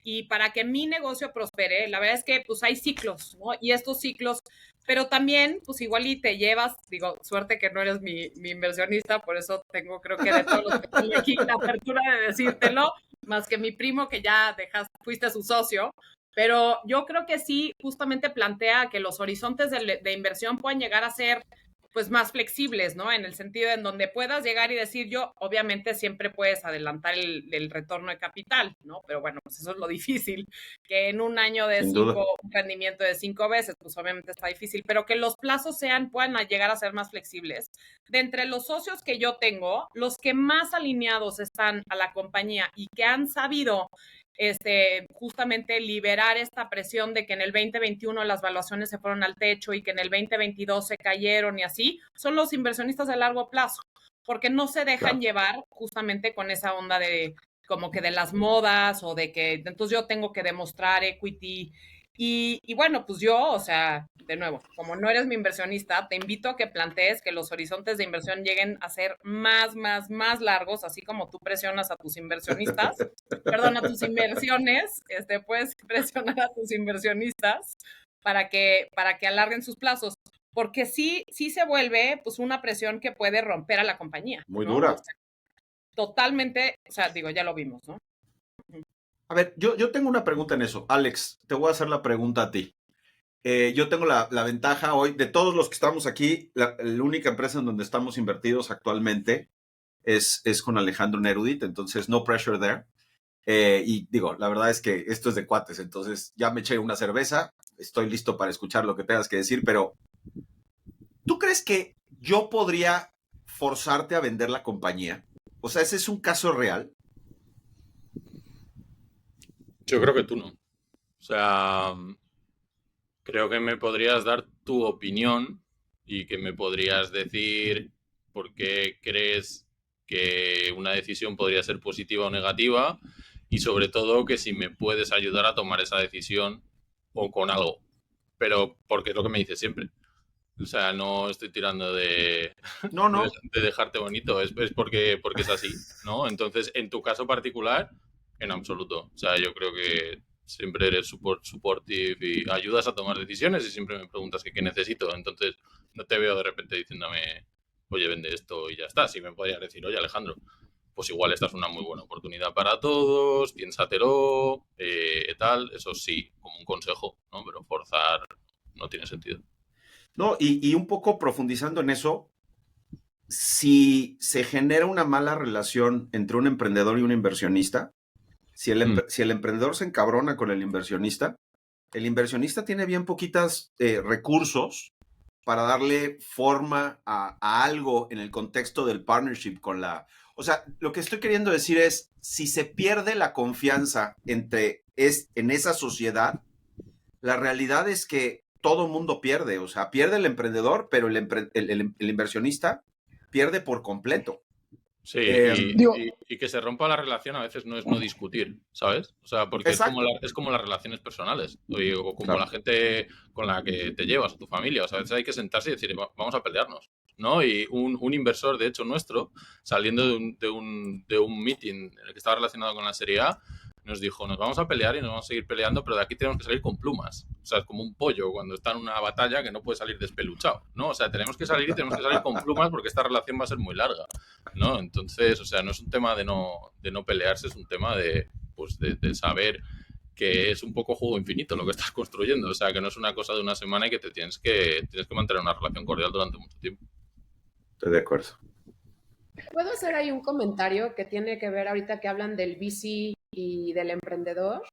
Speaker 3: y para que mi negocio prospere, la verdad es que, pues, hay ciclos, ¿no? Y estos ciclos, pero también, pues, igual y te llevas, digo, suerte que no eres mi inversionista, por eso tengo, creo que de todos los que estoy aquí, la apertura de decírtelo, más que mi primo que ya fuiste su socio, pero yo creo que sí, justamente plantea que los horizontes de inversión puedan llegar a ser pues más flexibles, ¿no? En el sentido en donde puedas llegar y decir yo, obviamente siempre puedes adelantar el retorno de capital, ¿no? Pero bueno, pues eso es lo difícil, que en un año de
Speaker 1: Sin duda.
Speaker 3: un rendimiento de 5 veces, pues obviamente está difícil, pero que los plazos puedan llegar a ser más flexibles. De entre los socios que yo tengo, los que más alineados están a la compañía y que han sabido justamente liberar esta presión de que en el 2021 las valuaciones se fueron al techo y que en el 2022 se cayeron y así, son los inversionistas de largo plazo, porque no se dejan llevar justamente con esa onda de como que de las modas o de que entonces yo tengo que demostrar equity. Y bueno, pues yo, o sea, de nuevo, como no eres mi inversionista, te invito a que plantees que los horizontes de inversión lleguen a ser más largos, así como tú presionas a tus inversionistas, perdón, a tus inversiones, puedes presionar a tus inversionistas para que alarguen sus plazos, porque sí se vuelve pues una presión que puede romper a la compañía,
Speaker 1: Muy
Speaker 3: ¿no?
Speaker 1: dura.
Speaker 3: O sea, totalmente, o sea, digo, ya lo vimos, ¿no?
Speaker 1: A ver, yo tengo una pregunta en eso. Alex, te voy a hacer la pregunta a ti. Yo tengo la ventaja hoy, de todos los que estamos aquí, la única empresa en donde estamos invertidos actualmente es con Alejandro Nerudit, entonces no pressure there. Y digo, la verdad es que esto es de cuates, entonces ya me eché una cerveza, estoy listo para escuchar lo que tengas que decir, pero ¿tú crees que yo podría forzarte a vender la compañía? O sea, ¿ese es un caso real?
Speaker 4: Yo creo que tú no. O sea, creo que me podrías dar tu opinión y que me podrías decir por qué crees que una decisión podría ser positiva o negativa y sobre todo que si me puedes ayudar a tomar esa decisión o con algo. Pero porque es lo que me dices siempre. O sea, no estoy tirando
Speaker 1: No, no.
Speaker 4: de dejarte bonito, es porque es así, ¿no? Entonces, en tu caso particular, en absoluto. O sea, yo creo que siempre eres supportive y ayudas a tomar decisiones y siempre me preguntas qué necesito. Entonces, no te veo de repente diciéndome, oye, vende esto y ya está. Si me podrías decir, oye, Alejandro, pues igual esta es una muy buena oportunidad para todos, piénsatelo, tal, eso sí, como un consejo, ¿no? Pero forzar no tiene sentido.
Speaker 1: No, y un poco profundizando en eso, si se genera una mala relación entre un emprendedor y un inversionista, si el emprendedor se encabrona con el inversionista tiene bien poquitos recursos para darle forma a algo en el contexto del partnership con la... O sea, lo que estoy queriendo decir es, si se pierde la confianza en esa sociedad, la realidad es que todo mundo pierde. O sea, pierde el emprendedor, pero el inversionista pierde por completo.
Speaker 4: Sí,
Speaker 5: Digo,
Speaker 4: y que se rompa la relación a veces no es no discutir, ¿sabes? O sea, porque es
Speaker 1: Exacto.
Speaker 4: como las relaciones personales o como
Speaker 1: Claro.
Speaker 4: la gente con la que te llevas, o tu familia. O sea, a veces hay que sentarse y decir, vamos a pelearnos, ¿no? Y un inversor, de hecho, nuestro, saliendo de un meeting en el que estaba relacionado con la Serie A, nos dijo, nos vamos a pelear y nos vamos a seguir peleando, pero de aquí tenemos que salir con plumas. O sea, es como un pollo cuando está en una batalla que no puede salir despeluchado, ¿no? O sea, tenemos que salir y tenemos que salir con plumas porque esta relación va a ser muy larga, ¿no? Entonces, o sea, no es un tema de no pelearse, es un tema pues de saber que es un poco juego infinito lo que estás construyendo. O sea, que no es una cosa de una semana y que tienes que mantener una relación cordial durante mucho tiempo.
Speaker 1: Estoy de acuerdo.
Speaker 2: ¿Puedo hacer ahí un comentario que tiene que ver ahorita que hablan del VC y del emprendedor?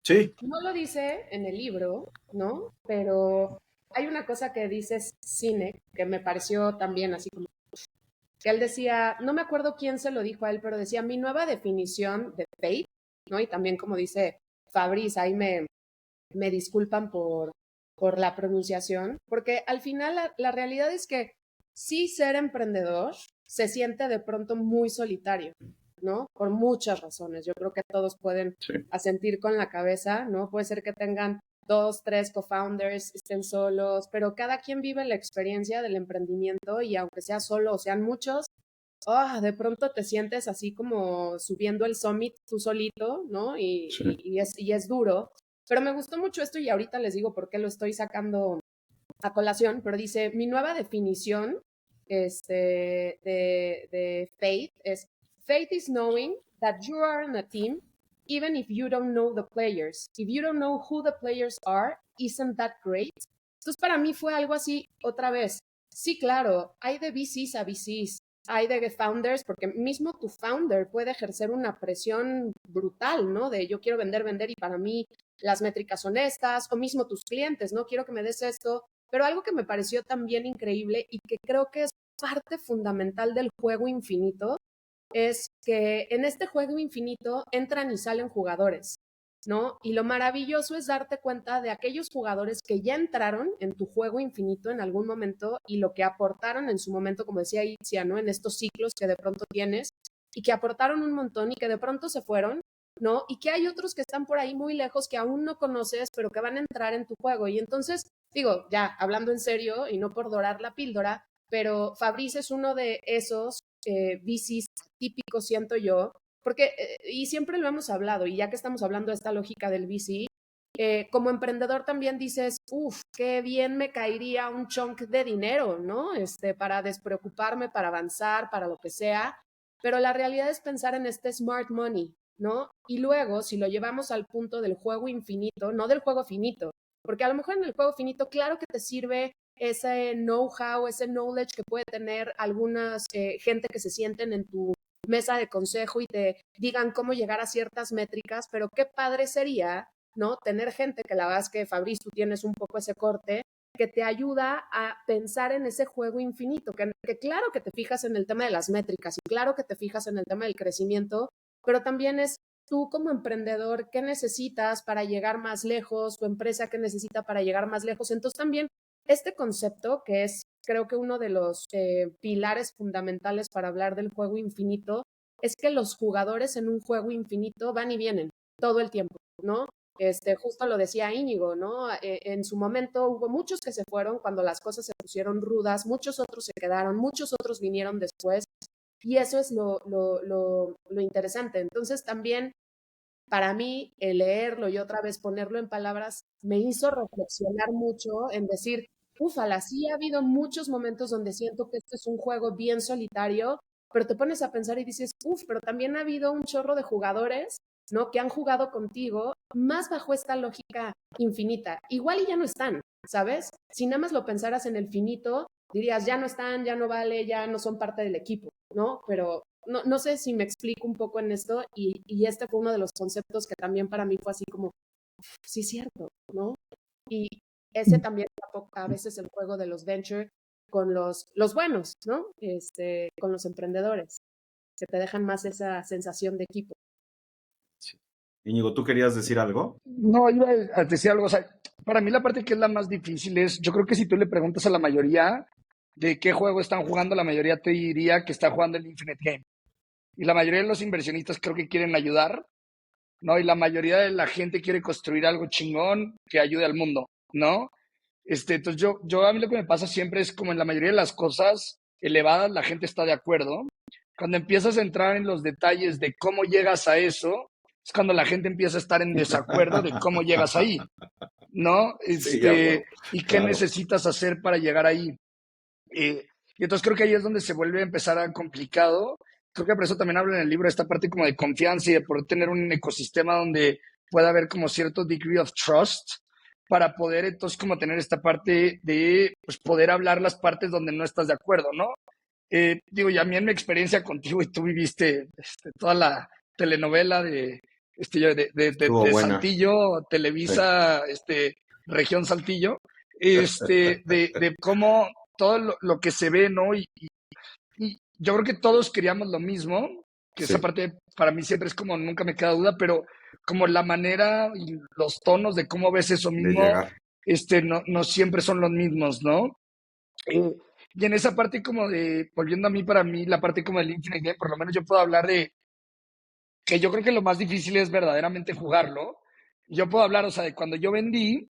Speaker 1: Sí.
Speaker 2: No lo dice en el libro, ¿no? Pero hay una cosa que dice Sinek que me pareció también así como que él decía, no me acuerdo quién se lo dijo a él, pero decía, mi nueva definición de faith, ¿no? Y también como dice Fabrice, ahí me disculpan por la pronunciación, porque al final la realidad es que sí ser emprendedor se siente de pronto muy solitario, ¿no? Por muchas razones. Yo creo que todos pueden asentir con la cabeza, ¿no? Puede ser que tengan 2, 3 co-founders, estén solos, pero cada quien vive la experiencia del emprendimiento y aunque sea solo o sean muchos, de pronto te sientes así como subiendo el summit tú solito, ¿no? Y es duro. Pero me gustó mucho esto y ahorita les digo por qué lo estoy sacando a colación, pero dice, mi nueva definición de faith es, faith is knowing that you are in a team even if you don't know the players. If you don't know who the players are, isn't that great? Entonces para mí fue algo así otra vez. Sí, claro, hay de VCs a VCs, hay de founders, porque mismo tu founder puede ejercer una presión brutal, ¿no? De yo quiero vender, vender y para mí las métricas son estas, o mismo tus clientes, ¿no? Quiero que me des esto. Pero algo que me pareció también increíble y que creo que es parte fundamental del juego infinito es que en este juego infinito entran y salen jugadores, ¿no? Y lo maravilloso es darte cuenta de aquellos jugadores que ya entraron en tu juego infinito en algún momento y lo que aportaron en su momento, como decía Itzia, ¿no? En estos ciclos que de pronto tienes y que aportaron un montón y que de pronto se fueron, ¿no? Y que hay otros que están por ahí muy lejos que aún no conoces, pero que van a entrar en tu juego. Y entonces, digo, ya hablando en serio y no por dorar la píldora, pero Fabrice es uno de esos VCs típicos, siento yo, porque, y siempre lo hemos hablado, y ya que estamos hablando de esta lógica del VC, como emprendedor también dices, uff, qué bien me caería un chunk de dinero, ¿no? Para despreocuparme, para avanzar, para lo que sea. Pero la realidad es pensar en este smart money, ¿no? Y luego, si lo llevamos al punto del juego infinito, no del juego finito, porque a lo mejor en el juego finito, claro que te sirve ese know-how, ese knowledge que puede tener algunas gente que se sienten en tu mesa de consejo y te digan cómo llegar a ciertas métricas, pero qué padre sería, ¿no? Tener gente que la verdad es que, Fabriz, tú tienes un poco ese corte, que te ayuda a pensar en ese juego infinito, que claro que te fijas en el tema de las métricas y claro que te fijas en el tema del crecimiento, pero también es tú como emprendedor, ¿qué necesitas para llegar más lejos? Tu empresa, ¿qué necesita para llegar más lejos? Entonces también este concepto, que es creo que uno de los pilares fundamentales para hablar del juego infinito, es que los jugadores en un juego infinito van y vienen todo el tiempo, ¿no? Justo lo decía Íñigo, ¿no? En su momento hubo muchos que se fueron cuando las cosas se pusieron rudas, muchos otros se quedaron, muchos otros vinieron después, y eso es lo interesante. Entonces también para mí, el leerlo y otra vez ponerlo en palabras me hizo reflexionar mucho en decir, ufala, sí ha habido muchos momentos donde siento que este es un juego bien solitario, pero te pones a pensar y dices, pero también ha habido un chorro de jugadores, ¿no? Que han jugado contigo más bajo esta lógica infinita. Igual y ya no están, ¿sabes? Si nada más lo pensaras en el finito, dirías, ya no están, ya no vale, ya no son parte del equipo, ¿no? Pero no sé si me explico un poco en esto y este fue uno de los conceptos que también para mí fue así como, sí, es cierto, ¿no? Y ese también a veces el juego de los venture con los buenos, ¿no? Con los emprendedores, que te dejan más esa sensación de equipo.
Speaker 1: Íñigo, ¿tú querías decir algo?
Speaker 5: No, iba a decir algo. O sea, para mí la parte que es la más difícil es, yo creo que si tú le preguntas a la mayoría de qué juego están jugando, la mayoría te diría que está jugando el Infinite Game. Y la mayoría de los inversionistas creo que quieren ayudar, ¿no? Y la mayoría de la gente quiere construir algo chingón que ayude al mundo, ¿no? Entonces yo a mí lo que me pasa siempre es como en la mayoría de las cosas elevadas la gente está de acuerdo. Cuando empiezas a entrar en los detalles de cómo llegas a eso, es cuando la gente empieza a estar en desacuerdo de cómo llegas ahí, ¿no?
Speaker 1: Sí, ya, bueno,
Speaker 5: Y qué
Speaker 1: claro.
Speaker 5: necesitas hacer para llegar ahí. Y entonces creo que ahí es donde se vuelve a empezar a complicado. Creo que por eso también hablo en el libro de esta parte como de confianza y de poder tener un ecosistema donde pueda haber como cierto degree of trust para poder entonces como tener esta parte de pues, poder hablar las partes donde no estás de acuerdo, ¿no? Digo, ya a mí en mi experiencia contigo y tú viviste toda la telenovela
Speaker 1: Estuvo
Speaker 5: de
Speaker 1: buena.
Speaker 5: Saltillo,
Speaker 1: Sí.
Speaker 5: Televisa, región Saltillo, de cómo todo lo que se ve, ¿no? Y yo creo que todos queríamos lo mismo, que esa
Speaker 1: Sí,
Speaker 5: parte para mí siempre es como, nunca me queda duda, pero como la manera y los tonos de cómo ves eso
Speaker 1: de
Speaker 5: mismo,
Speaker 1: llegar.
Speaker 5: no siempre son los mismos, ¿no? Eh, y en esa parte como de, volviendo a mí, para mí, la parte como del Infinite Game, por lo menos yo puedo hablar de que yo creo que lo más difícil es verdaderamente jugarlo. Yo puedo hablar, o sea, de cuando yo vendí,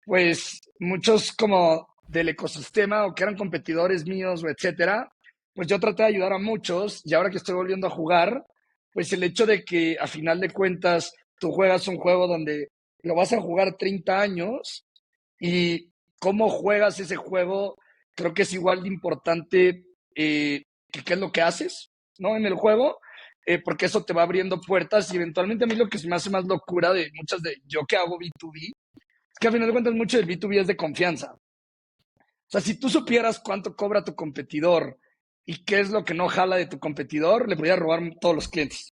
Speaker 5: pues muchos como del ecosistema o que eran competidores míos o etcétera, pues yo traté de ayudar a muchos y ahora que estoy volviendo a jugar, pues el hecho de que a final de cuentas tú juegas un juego donde lo vas a jugar 30 años y cómo juegas ese juego, creo que es igual de importante que qué es lo que haces, ¿no? En el juego, porque eso te va abriendo puertas y eventualmente a mí lo que se me hace más locura de muchas de yo que hago B2B, es que a final de cuentas mucho del B2B es de confianza. O sea, si tú supieras cuánto cobra tu competidor y qué es lo que no jala de tu competidor, le podrías robar todos los clientes,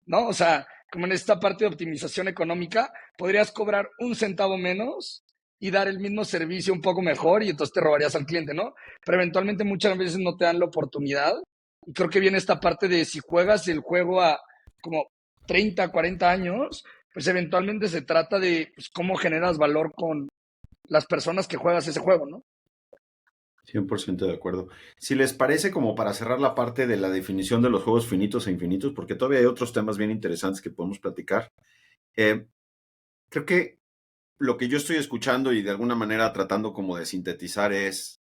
Speaker 5: ¿no? O sea, como en esta parte de optimización económica, podrías cobrar un centavo menos y dar el mismo servicio un poco mejor y entonces te robarías al cliente, ¿no? Pero eventualmente muchas veces no te dan la oportunidad. Y creo que viene esta parte de si juegas el juego a como 30, 40 años, pues eventualmente se trata de pues, cómo generas valor con las personas que juegas ese juego, ¿no?
Speaker 1: 100% de acuerdo. Si les parece, como para cerrar la parte de la definición de los juegos finitos e infinitos, porque todavía hay otros temas bien interesantes que podemos platicar. Creo que lo que yo estoy escuchando y de alguna manera tratando como de sintetizar es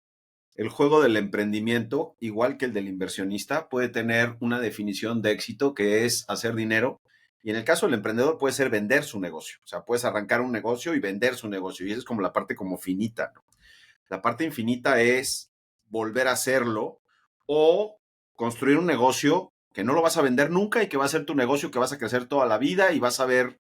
Speaker 1: el juego del emprendimiento, igual que el del inversionista, puede tener una definición de éxito que es hacer dinero. Y en el caso del emprendedor puede ser vender su negocio. O sea, puedes arrancar un negocio y vender su negocio. Y esa es como la parte como finita, ¿no? La parte infinita es volver a hacerlo o construir un negocio que no lo vas a vender nunca y que va a ser tu negocio que vas a crecer toda la vida y vas a ver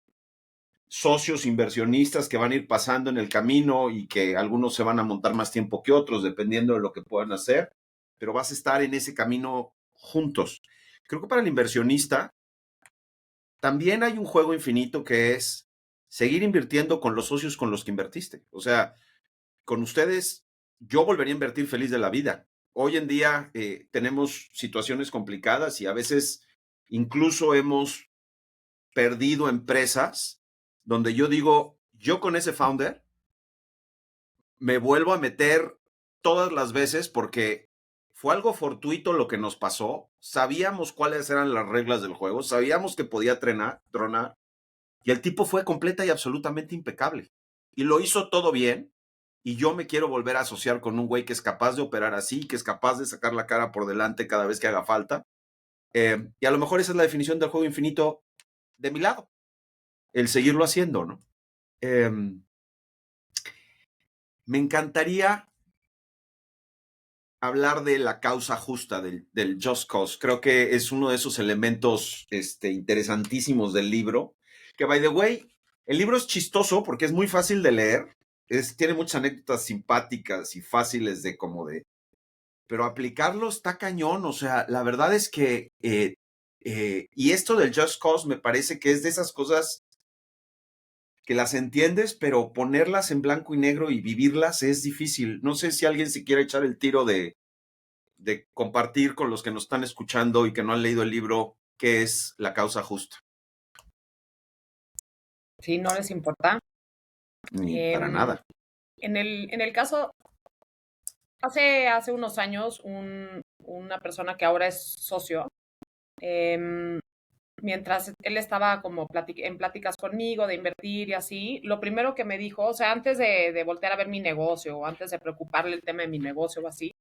Speaker 1: socios inversionistas que van a ir pasando en el camino y que algunos se van a montar más tiempo que otros, dependiendo de lo que puedan hacer, pero vas a estar en ese camino juntos. Creo que para el inversionista también hay un juego infinito que es seguir invirtiendo con los socios con los que invertiste. O sea, con ustedes yo volvería a invertir feliz de la vida. Hoy en día tenemos situaciones complicadas y a veces incluso hemos perdido empresas donde yo digo, yo con ese founder me vuelvo a meter todas las veces porque fue algo fortuito lo que nos pasó. Sabíamos cuáles eran las reglas del juego, sabíamos que podía tronar y el tipo fue completa y absolutamente impecable. Y lo hizo todo bien y yo me quiero volver a asociar con un güey que es capaz de operar así, que es capaz de sacar la cara por delante cada vez que haga falta. Y a lo mejor esa es la definición del juego infinito de mi lado, el seguirlo haciendo, ¿no? Me encantaría hablar de la causa justa, del just cause. Creo que es uno de esos elementos interesantísimos del libro. Que, by the way, el libro es chistoso porque es muy fácil de leer. Tiene muchas anécdotas simpáticas y fáciles de pero aplicarlo está cañón. O sea, la verdad es que, y esto del Just Cause me parece que es de esas cosas que las entiendes, pero ponerlas en blanco y negro y vivirlas es difícil. No sé si alguien se quiere echar el tiro de compartir con los que nos están escuchando y que no han leído el libro qué es la causa justa.
Speaker 3: Sí, no les importa.
Speaker 1: Ni para nada.
Speaker 3: En el caso, hace unos años, una persona que ahora es socio, mientras él estaba como en pláticas conmigo de invertir y así, lo primero que me dijo, o sea, antes de voltear a ver mi negocio o antes de preocuparle el tema de mi negocio o así,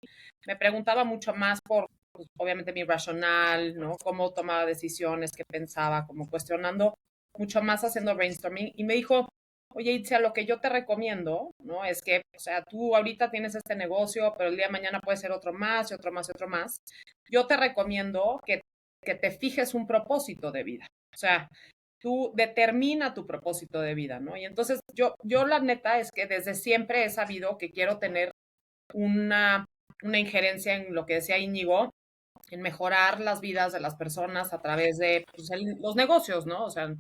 Speaker 3: me preguntaba mucho más por, pues, obviamente, mi racional, ¿no? Cómo tomaba decisiones, qué pensaba, como cuestionando mucho más, haciendo brainstorming. Y me dijo, oye, Itzia, lo que yo te recomiendo, ¿no? Es que, o sea, tú ahorita tienes este negocio, pero el día de mañana puede ser otro más y otro más y otro más. Yo te recomiendo que te fijes un propósito de vida. O sea, tú determina tu propósito de vida, ¿no? Y entonces yo la neta es que desde siempre he sabido que quiero tener una injerencia en lo que decía Íñigo, en mejorar las vidas de las personas a través de, pues, los negocios, ¿no? O sea,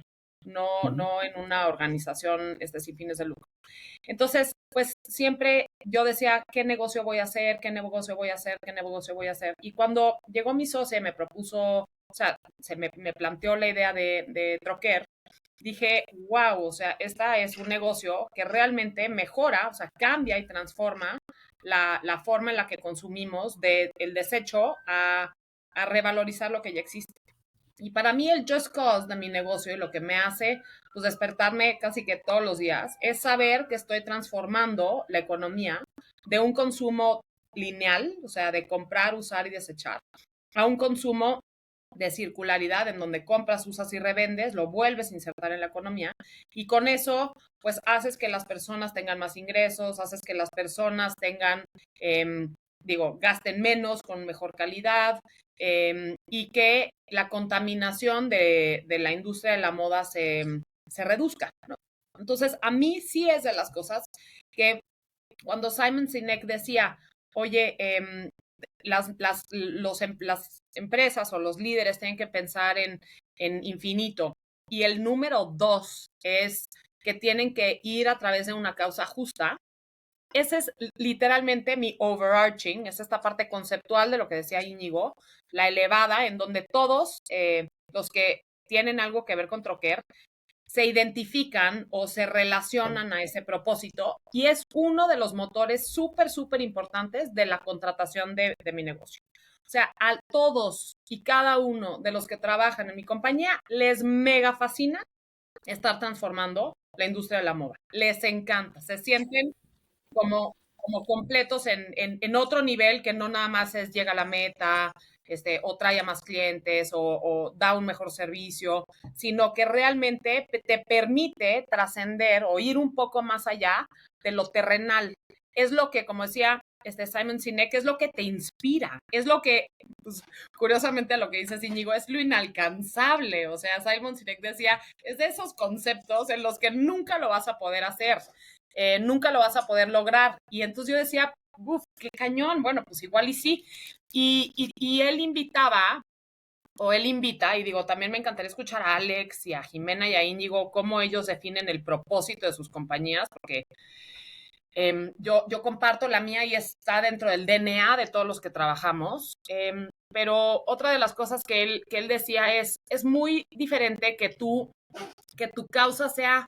Speaker 3: no en una organización sin fines de lucro. Entonces, pues siempre yo decía, ¿qué negocio voy a hacer? ¿Qué negocio voy a hacer? ¿Qué negocio voy a hacer? Y cuando llegó mi socia y me propuso, o sea, me planteó la idea de Troquer, dije, wow, o sea, esta es un negocio que realmente mejora, o sea, cambia y transforma la forma en la que consumimos del desecho a revalorizar lo que ya existe. Y para mí el just cause de mi negocio y lo que me hace pues despertarme casi que todos los días es saber que estoy transformando la economía de un consumo lineal, o sea, de comprar, usar y desechar, a un consumo de circularidad en donde compras, usas y revendes, lo vuelves a insertar en la economía y con eso pues haces que las personas tengan más ingresos, haces que las personas tengan, gasten menos con mejor calidad, y que la contaminación de la industria de la moda se reduzca, ¿no? Entonces, a mí sí es de las cosas que cuando Simon Sinek decía, oye, las empresas o los líderes tienen que pensar en infinito, y el número 2 es que tienen que ir a través de una causa justa. Ese es literalmente mi overarching, es esta parte conceptual de lo que decía Íñigo, la elevada, en donde todos los que tienen algo que ver con Troquer se identifican o se relacionan a ese propósito, y es uno de los motores súper, súper importantes de la contratación de mi negocio. O sea, a todos y cada uno de los que trabajan en mi compañía les mega fascina estar transformando la industria de la moda. Les encanta, se sienten como completos en otro nivel, que no nada más es llega a la meta, o trae a más clientes o da un mejor servicio, sino que realmente te permite trascender o ir un poco más allá de lo terrenal. Es lo que, como decía Simon Sinek, es lo que te inspira, es lo que, pues, curiosamente, lo que dice Íñigo, es lo inalcanzable. O sea, Simon Sinek decía, es de esos conceptos en los que nunca lo vas a poder hacer, nunca lo vas a poder lograr. Y entonces yo decía, uff, qué cañón, bueno, pues igual y sí. Y él invitaba, o él invita, y digo, también me encantaría escuchar a Alex y a Jimena y a Íñigo cómo ellos definen el propósito de sus compañías, porque yo comparto la mía y está dentro del DNA de todos los que trabajamos. Pero otra de las cosas que él decía es muy diferente que tu causa sea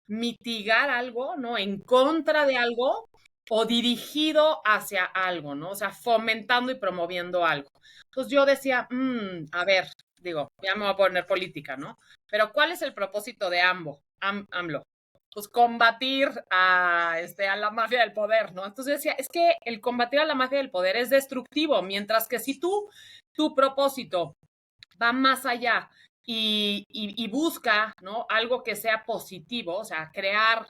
Speaker 3: mitigar algo, ¿no? En contra de algo o dirigido hacia algo, ¿no? O sea, fomentando y promoviendo algo. Entonces yo decía, a ver, digo, ya me voy a poner política, ¿no? Pero ¿cuál es el propósito de AMLO? Pues combatir a la mafia del poder, ¿no? Entonces yo decía, es que el combatir a la mafia del poder es destructivo, mientras que si tu propósito va más allá y busca, ¿no? Algo que sea positivo, o sea, crear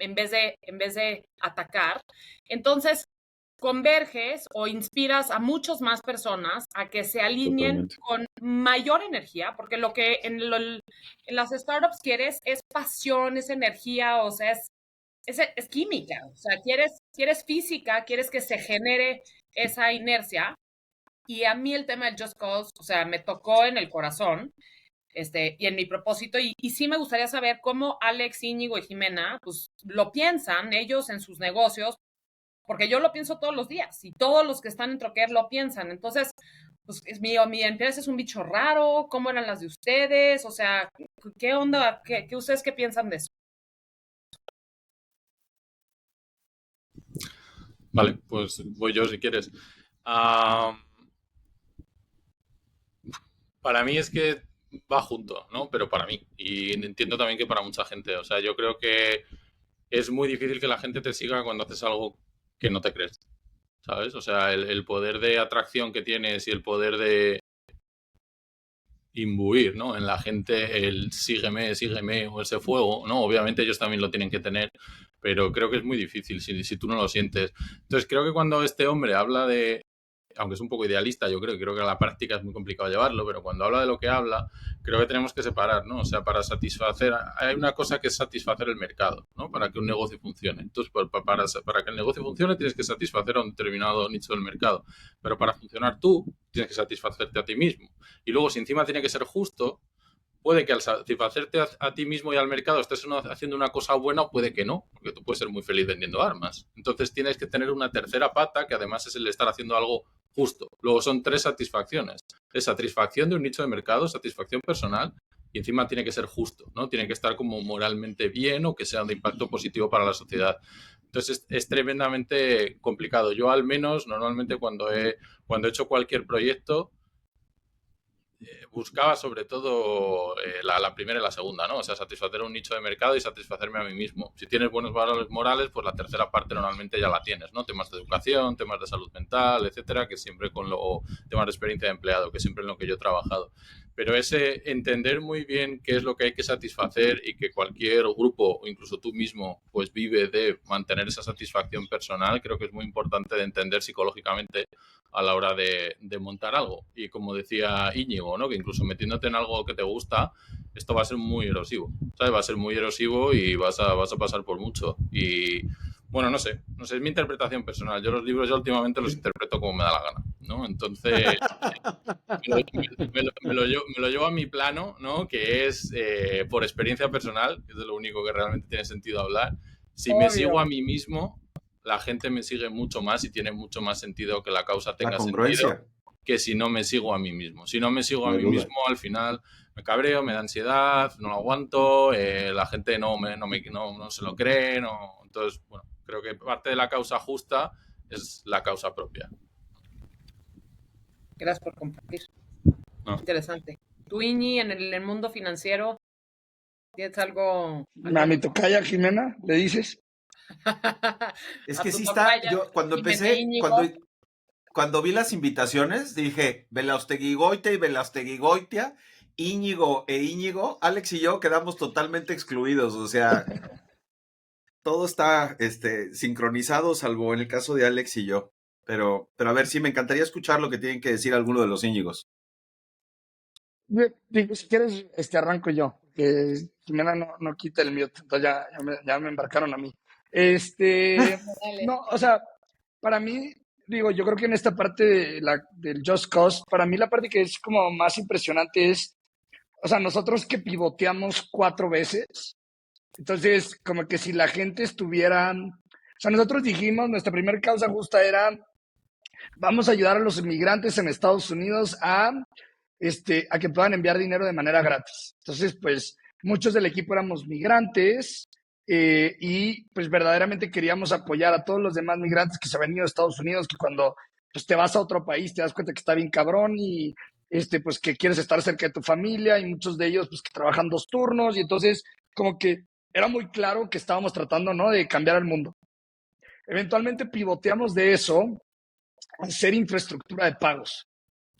Speaker 3: en vez de atacar, entonces converges o inspiras a muchas más personas a que se alineen con mayor energía, porque lo que en las startups quieres es pasión, es energía, o sea, es química, o sea, quieres física, quieres que se genere esa inercia. Y a mí el tema del Just Cause, o sea, me tocó en el corazón, y en mi propósito, y sí me gustaría saber cómo Alex, Íñigo y Jimena, pues lo piensan ellos en sus negocios, porque yo lo pienso todos los días, y todos los que están en Troquer lo piensan. Entonces, pues mi empresa es un bicho raro, ¿cómo eran las de ustedes? O sea, ¿qué onda? ¿Qué ustedes qué piensan de eso?
Speaker 4: Vale, pues voy yo si quieres. Ah, para mí es que va junto, ¿no? Pero para mí. Y entiendo también que para mucha gente. O sea, yo creo que es muy difícil que la gente te siga cuando haces algo que no te crees, ¿sabes? O sea, el poder de atracción que tienes y el poder de imbuir, ¿no? En la gente el sígueme, sígueme o ese fuego, ¿no? Obviamente ellos también lo tienen que tener, pero creo que es muy difícil si tú no lo sientes. Entonces creo que cuando este hombre habla de, aunque es un poco idealista, yo creo que a la práctica es muy complicado llevarlo, pero cuando habla de lo que habla, creo que tenemos que separar, ¿no? O sea, para satisfacer, hay una cosa que es satisfacer el mercado, ¿no? Para que un negocio funcione. Entonces, para que el negocio funcione, tienes que satisfacer a un determinado nicho del mercado, pero para funcionar tú, tienes que satisfacerte a ti mismo. Y luego, si encima tiene que ser justo, puede que al satisfacerte a ti mismo y al mercado estés haciendo una cosa buena o puede que no, porque tú puedes ser muy feliz vendiendo armas. Entonces tienes que tener una tercera pata que además es el estar haciendo algo justo. Luego son 3 satisfacciones. Es satisfacción de un nicho de mercado, satisfacción personal y encima tiene que ser justo, ¿no? Tiene que estar como moralmente bien o que sea de impacto positivo para la sociedad. Entonces es tremendamente complicado. Yo al menos normalmente cuando he hecho cualquier proyecto buscaba sobre todo la primera y la segunda, ¿no? O sea, satisfacer un nicho de mercado y satisfacerme a mí mismo. Si tienes buenos valores morales, pues la tercera parte normalmente ya la tienes, ¿no? Temas de educación, temas de salud mental, etcétera, que siempre temas de experiencia de empleado, que siempre en lo que yo he trabajado. Pero ese entender muy bien qué es lo que hay que satisfacer y que cualquier grupo o incluso tú mismo pues vive de mantener esa satisfacción personal, creo que es muy importante de entender psicológicamente a la hora de montar algo. Y como decía Íñigo, ¿no? Que incluso metiéndote en algo que te gusta, esto va a ser muy erosivo, ¿sabes? Va a ser muy erosivo y vas a pasar por mucho. Y bueno, no sé, es mi interpretación personal. Yo los libros ya últimamente los interpreto como me da la gana, ¿no? Entonces, me lo llevo a mi plano, ¿no? Que es por experiencia personal, que es de lo único que realmente tiene sentido hablar. Si me sigo a mí mismo, la gente me sigue mucho más y tiene mucho más sentido que la causa tenga sentido que si no me sigo a mí mismo. Si no me sigo a mí mismo, al final me cabreo, me da ansiedad, no lo aguanto, la gente no se lo cree, no. Entonces, bueno, creo que parte de la causa justa es la causa propia.
Speaker 3: Gracias por compartir.
Speaker 4: No.
Speaker 3: Interesante. Tú, Iñi, en el mundo financiero, ¿tienes algo?
Speaker 5: A mi tocaya Jimena, ¿le dices?
Speaker 1: Es que sí está, yo cuando empecé, cuando vi las invitaciones, dije, Belaustegui-Goitia y Belaustegui-Goitia, Íñigo e Íñigo, Alex y yo quedamos totalmente excluidos, o sea, todo está sincronizado, salvo en el caso de Alex y yo. Pero a ver, sí, me encantaría escuchar lo que tienen que decir alguno de los Íñigos.
Speaker 5: Si quieres, arranco yo, que Jimena no quita el mute, entonces ya me embarcaron a mí. No, o sea, para mí, digo, yo creo que en esta parte del Just Cause, para mí la parte que es como más impresionante es, o sea, nosotros que pivoteamos 4 veces, entonces, como que si la gente estuviera, o sea, nosotros dijimos, nuestra primera causa justa era, vamos a ayudar a los inmigrantes en Estados Unidos a que puedan enviar dinero de manera gratis. Entonces, pues, muchos del equipo éramos migrantes y pues verdaderamente queríamos apoyar a todos los demás migrantes que se han venido a Estados Unidos, que cuando pues, te vas a otro país te das cuenta que está bien cabrón y pues que quieres estar cerca de tu familia y muchos de ellos pues que trabajan 2 turnos y entonces como que era muy claro que estábamos tratando, ¿no? De cambiar el mundo. Eventualmente pivoteamos de eso a hacer infraestructura de pagos.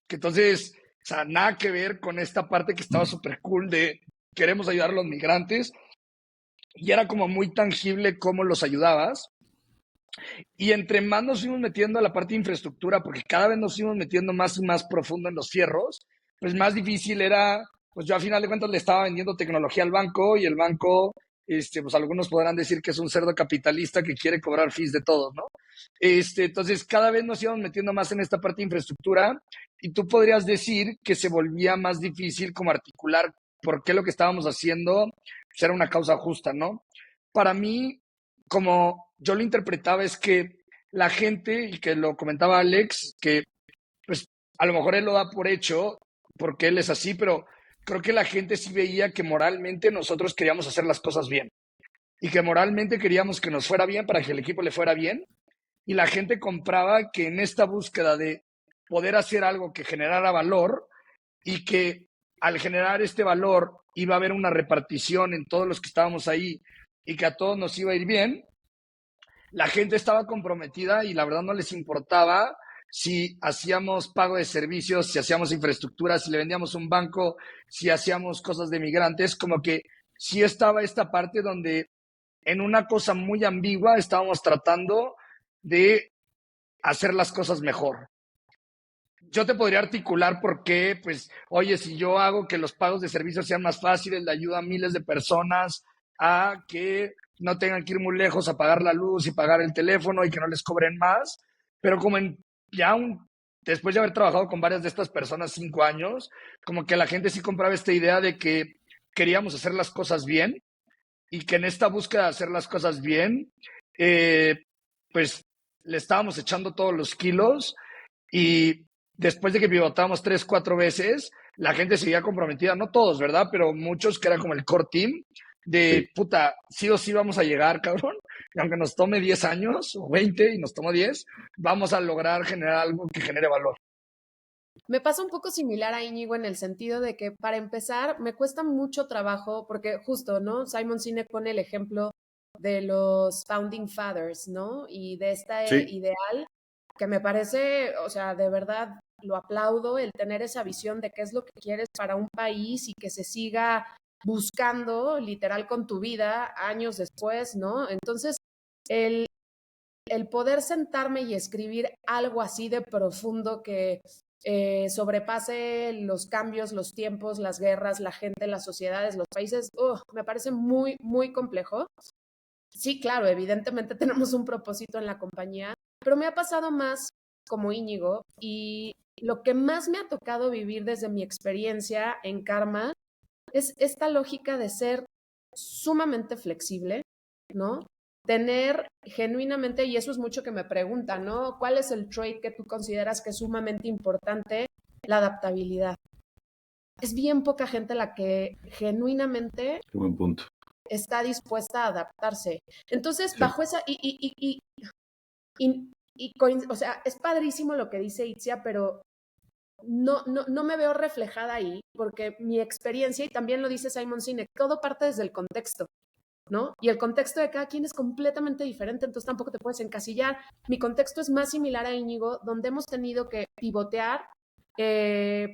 Speaker 5: Que entonces, o sea, nada que ver con esta parte que estaba súper cool de queremos ayudar a los migrantes. Y era como muy tangible cómo los ayudabas. Y entre más nos fuimos metiendo a la parte de infraestructura, porque cada vez nos fuimos metiendo más y más profundo en los fierros, pues más difícil era, pues yo a final de cuentas le estaba vendiendo tecnología al banco y el banco pues algunos podrán decir que es un cerdo capitalista que quiere cobrar fees de todos, ¿no? Entonces, cada vez nos íbamos metiendo más en esta parte de infraestructura y tú podrías decir que se volvía más difícil como articular por qué lo que estábamos haciendo pues, era una causa justa, ¿no? Para mí, como yo lo interpretaba, es que la gente, y que lo comentaba Alex, que pues a lo mejor él lo da por hecho porque él es así, pero creo que la gente sí veía que moralmente nosotros queríamos hacer las cosas bien y que moralmente queríamos que nos fuera bien para que el equipo le fuera bien y la gente compraba que en esta búsqueda de poder hacer algo que generara valor y que al generar este valor iba a haber una repartición en todos los que estábamos ahí y que a todos nos iba a ir bien, la gente estaba comprometida y la verdad no les importaba si hacíamos pago de servicios, si hacíamos infraestructura, si le vendíamos un banco, si hacíamos cosas de migrantes, como que sí estaba esta parte donde en una cosa muy ambigua estábamos tratando de hacer las cosas mejor. Yo te podría articular por qué, pues, oye, si yo hago que los pagos de servicios sean más fáciles, le ayuda a miles de personas a que no tengan que ir muy lejos a pagar la luz y pagar el teléfono y que no les cobren más, pero como después de haber trabajado con varias de estas personas 5 años, como que la gente sí compraba esta idea de que queríamos hacer las cosas bien y que en esta búsqueda de hacer las cosas bien, pues le estábamos echando todos los kilos y después de que pivotamos 3, 4 veces, la gente seguía comprometida, no todos, ¿verdad? Pero muchos que era como el core team, de
Speaker 1: Sí.
Speaker 5: puta, sí o sí vamos a llegar, cabrón. Y aunque nos tome 10 años o 20 y nos tomó 10, vamos a lograr generar algo que genere valor.
Speaker 2: Me pasa un poco similar a Íñigo en el sentido de que para empezar me cuesta mucho trabajo porque justo, ¿no? Simon Sinek pone el ejemplo de los founding fathers, ¿no? Y de este
Speaker 1: Sí.
Speaker 2: ideal que me parece, o sea, de verdad lo aplaudo, el tener esa visión de qué es lo que quieres para un país y que se siga buscando literal con tu vida años después, ¿no? Entonces, el, el poder sentarme y escribir algo así de profundo que sobrepase los cambios, los tiempos, las guerras, la gente, las sociedades, los países, me parece muy, muy complejo. Sí, claro, evidentemente tenemos un propósito en la compañía, pero me ha pasado más como Íñigo y lo que más me ha tocado vivir desde mi experiencia en Karma es esta lógica de ser sumamente flexible, ¿no? Tener genuinamente, y eso es mucho que me preguntan, ¿no? ¿Cuál es el trait que tú consideras que es sumamente importante? La adaptabilidad. Es bien poca gente la que genuinamente
Speaker 1: Qué buen punto.
Speaker 2: está dispuesta a adaptarse. Entonces,
Speaker 1: Sí.
Speaker 2: bajo esa, o sea, es padrísimo lo que dice Itzia, pero no me veo reflejada ahí, porque mi experiencia, y también lo dice Simon Sinek, todo parte desde el contexto, ¿no? Y el contexto de cada quien es completamente diferente, entonces tampoco te puedes encasillar. Mi contexto es más similar a Íñigo, donde hemos tenido que pivotear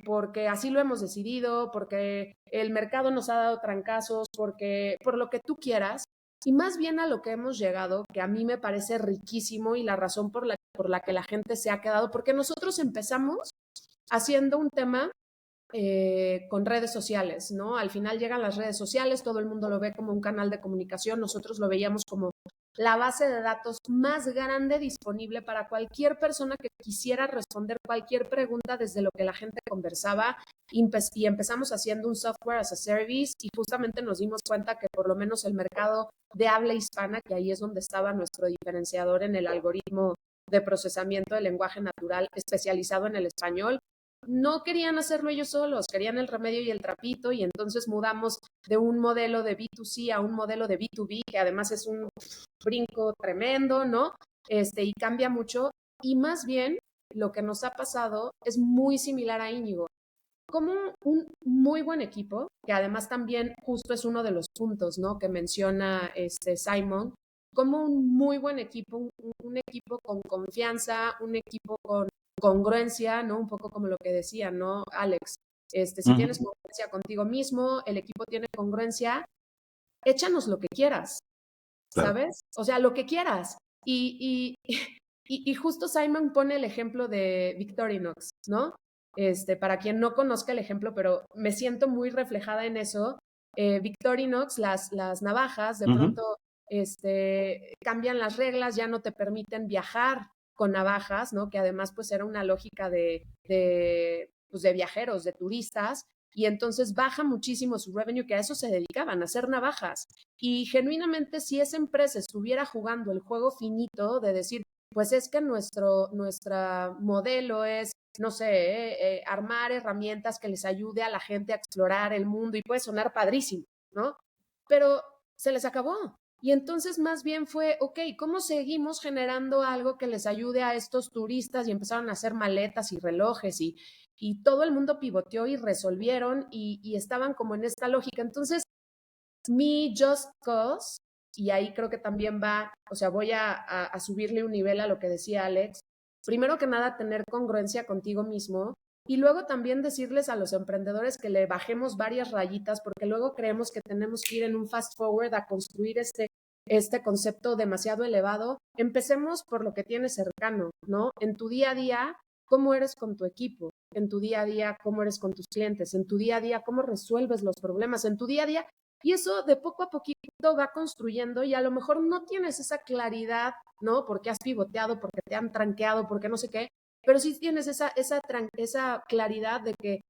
Speaker 2: porque así lo hemos decidido, porque el mercado nos ha dado trancazos, porque por lo que tú quieras, y más bien a lo que hemos llegado, que a mí me parece riquísimo y la razón por la que la gente se ha quedado, porque nosotros empezamos haciendo un tema con redes sociales, ¿no? Al final llegan las redes sociales, todo el mundo lo ve como un canal de comunicación, nosotros lo veíamos como la base de datos más grande disponible para cualquier persona que quisiera responder cualquier pregunta desde lo que la gente conversaba y empezamos haciendo un software as a service y justamente nos dimos cuenta que por lo menos el mercado de habla hispana, que ahí es donde estaba nuestro diferenciador en el algoritmo de procesamiento del lenguaje natural especializado en el español, no querían hacerlo ellos solos, querían el remedio y el trapito y entonces mudamos de un modelo de B2C a un modelo de B2B, que además es un brinco tremendo, ¿no? Y cambia mucho. Y más bien, lo que nos ha pasado es muy similar a Íñigo. Como un muy buen equipo, que además también justo es uno de los puntos, ¿no? Que menciona Simon, como un muy buen equipo, un equipo con confianza, un equipo con congruencia, ¿no? Un poco como lo que decía, ¿no, Alex? Si tienes congruencia contigo mismo, el equipo tiene congruencia, échanos lo que quieras,
Speaker 1: Claro.
Speaker 2: ¿sabes? O sea, lo que quieras. Y justo Simon pone el ejemplo de Victorinox, ¿no? Para quien no conozca el ejemplo, pero me siento muy reflejada en eso, Victorinox, las navajas, de pronto cambian las reglas, ya no te permiten viajar con navajas, ¿no? Que además pues era una lógica pues, de viajeros, de turistas, y entonces baja muchísimo su revenue, que a eso se dedicaban, a hacer navajas. Y genuinamente, si esa empresa estuviera jugando el juego finito de decir, pues es que nuestro modelo es, no sé, armar herramientas que les ayude a la gente a explorar el mundo, y puede sonar padrísimo, ¿no? Pero se les acabó. Y entonces más bien fue, ok, ¿cómo seguimos generando algo que les ayude a estos turistas? Y empezaron a hacer maletas y relojes y todo el mundo pivoteó y resolvieron y estaban como en esta lógica. Entonces, mi Just Cause, y ahí creo que también va, o sea, voy a subirle un nivel a lo que decía Alex. Primero que nada, tener congruencia contigo mismo, y luego también decirles a los emprendedores que le bajemos varias rayitas, porque luego creemos que tenemos que ir en un fast forward a construir este concepto demasiado elevado. Empecemos por lo que tienes cercano, ¿no? En tu día a día, ¿cómo eres con tu equipo? En tu día a día, ¿cómo eres con tus clientes? En tu día a día, ¿cómo resuelves los problemas? En tu día a día, y eso de poco a poquito va construyendo, y a lo mejor no tienes esa claridad, ¿no? Porque has pivoteado, porque te han tranqueado, porque no sé qué, pero sí tienes esa claridad de que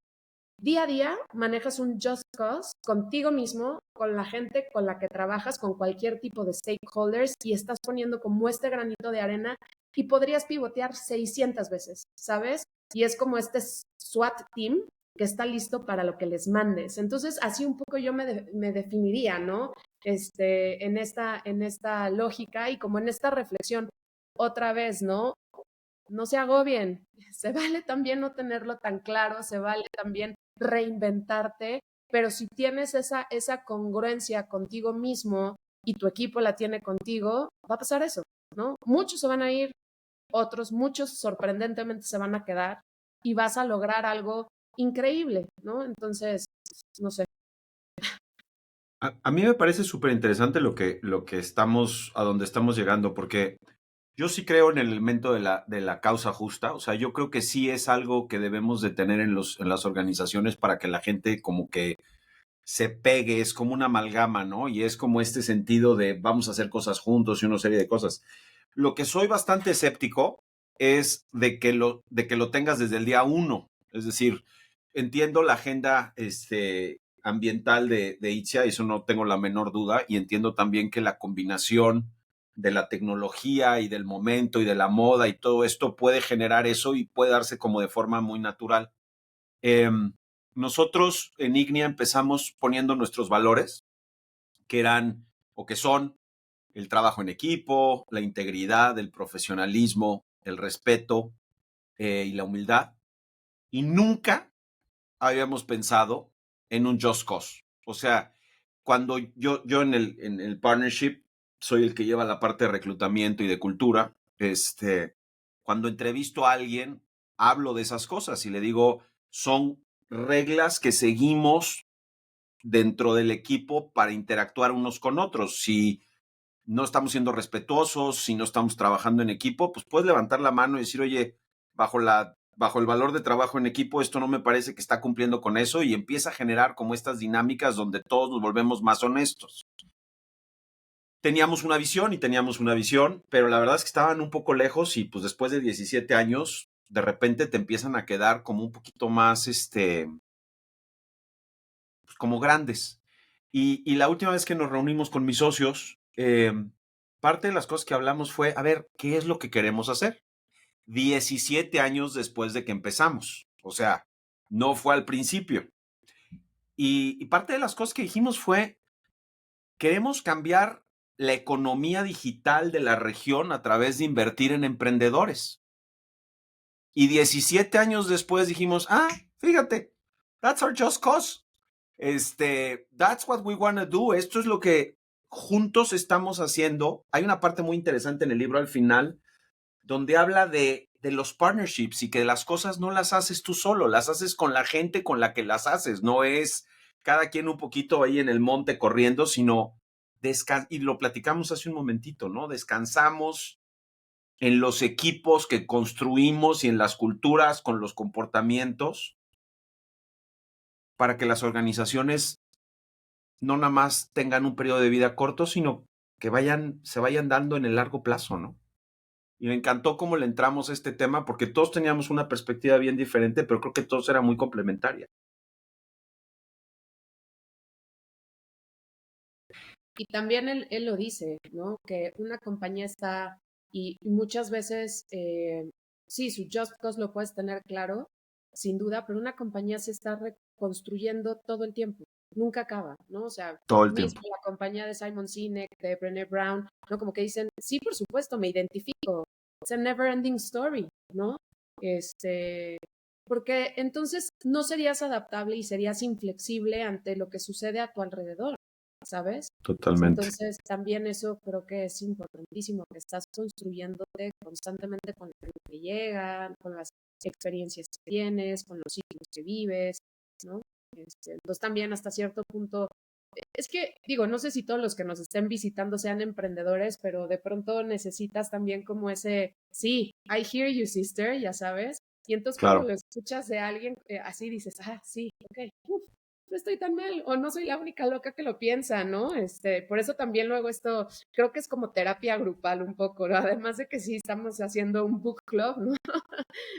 Speaker 2: día a día manejas un just cause contigo mismo, con la gente con la que trabajas, con cualquier tipo de stakeholders, y estás poniendo como este granito de arena, y podrías pivotear 600 veces, ¿sabes? Y es como este SWAT team que está listo para lo que les mandes. Entonces, así un poco yo me definiría, ¿no? En esta lógica y como en esta reflexión. Otra vez, ¿no? No se agobien. Se vale también no tenerlo tan claro, se vale también reinventarte, pero si tienes esa congruencia contigo mismo y tu equipo la tiene contigo, va a pasar eso, ¿no? Muchos se van a ir, muchos sorprendentemente se van a quedar, y vas a lograr algo increíble, ¿no? Entonces, no sé.
Speaker 1: A mí me parece súper interesante a donde estamos llegando, porque yo sí creo en el elemento de la causa justa. O sea, yo creo que sí es algo que debemos de tener en las organizaciones para que la gente como que se pegue, es como una amalgama, ¿no? Y es como este sentido de vamos a hacer cosas juntos y una serie de cosas. Lo que soy bastante escéptico es de que lo tengas desde el día uno. Es decir, entiendo la agenda ambiental de ITSIA, eso no tengo la menor duda, y entiendo también que la combinación de la tecnología y del momento y de la moda y todo esto puede generar eso y puede darse como de forma muy natural. Nosotros en Ignia empezamos poniendo nuestros valores, que eran o que son el trabajo en equipo, la integridad, el profesionalismo, el respeto y la humildad. Y nunca habíamos pensado en un just cause. O sea, cuando yo en el partnership soy el que lleva la parte de reclutamiento y de cultura, cuando entrevisto a alguien, hablo de esas cosas y le digo, son reglas que seguimos dentro del equipo para interactuar unos con otros. Si no estamos siendo respetuosos, si no estamos trabajando en equipo, pues puedes levantar la mano y decir, oye, bajo el valor de trabajo en equipo, esto no me parece que está cumpliendo con eso, y empieza a generar como estas dinámicas donde todos nos volvemos más honestos. Teníamos una visión, pero la verdad es que estaban un poco lejos, y pues después de 17 años, de repente te empiezan a quedar como un poquito más, pues como grandes. Y la última vez que nos reunimos con mis socios, parte de las cosas que hablamos fue, a ver, ¿qué es lo que queremos hacer? 17 años después de que empezamos. O sea, no fue al principio. Y parte de las cosas que dijimos fue, queremos cambiar la economía digital de la región a través de invertir en emprendedores. Y 17 años después dijimos, fíjate, that's our just cause. That's what we want to do. Esto es lo que juntos estamos haciendo. Hay una parte muy interesante en el libro al final donde habla de los partnerships y que las cosas no las haces tú solo, las haces con la gente con la que las haces. No es cada quien un poquito ahí en el monte corriendo, sino y lo platicamos hace un momentito, ¿no? Descansamos en los equipos que construimos y en las culturas con los comportamientos para que las organizaciones no nada más tengan un periodo de vida corto, sino que se vayan dando en el largo plazo, ¿no? Y me encantó cómo le entramos a este tema porque todos teníamos una perspectiva bien diferente, pero creo que todos era muy complementaria.
Speaker 2: Y también él lo dice, ¿no? Que una compañía está, y muchas veces, sí, su just cause lo puedes tener claro, sin duda, pero una compañía se está reconstruyendo todo el tiempo, nunca acaba, ¿no? O sea,
Speaker 1: Todo el
Speaker 2: mismo
Speaker 1: tiempo.
Speaker 2: la compañía de Simon Sinek, de Brené Brown, ¿no? Como que dicen, sí, por supuesto, me identifico, it's a never ending story, ¿no? Porque entonces no serías adaptable y serías inflexible ante lo que sucede a tu alrededor, ¿sabes?
Speaker 1: Totalmente.
Speaker 2: Entonces, también eso creo que es importantísimo, que estás construyéndote constantemente con lo que llegan, con las experiencias que tienes, con los sitios que vives, ¿no? Entonces, también hasta cierto punto, es que, digo, no sé si todos los que nos estén visitando sean emprendedores, pero de pronto necesitas también como ese, sí, I hear you, sister, ya sabes. Y entonces cuando
Speaker 1: Claro.
Speaker 2: lo escuchas de alguien así dices, ah, sí, ok, no estoy tan mal, o no soy la única loca que lo piensa, ¿no? Por eso también luego esto, creo que es como terapia grupal un poco, ¿no? Además de que sí estamos haciendo un book club, ¿no?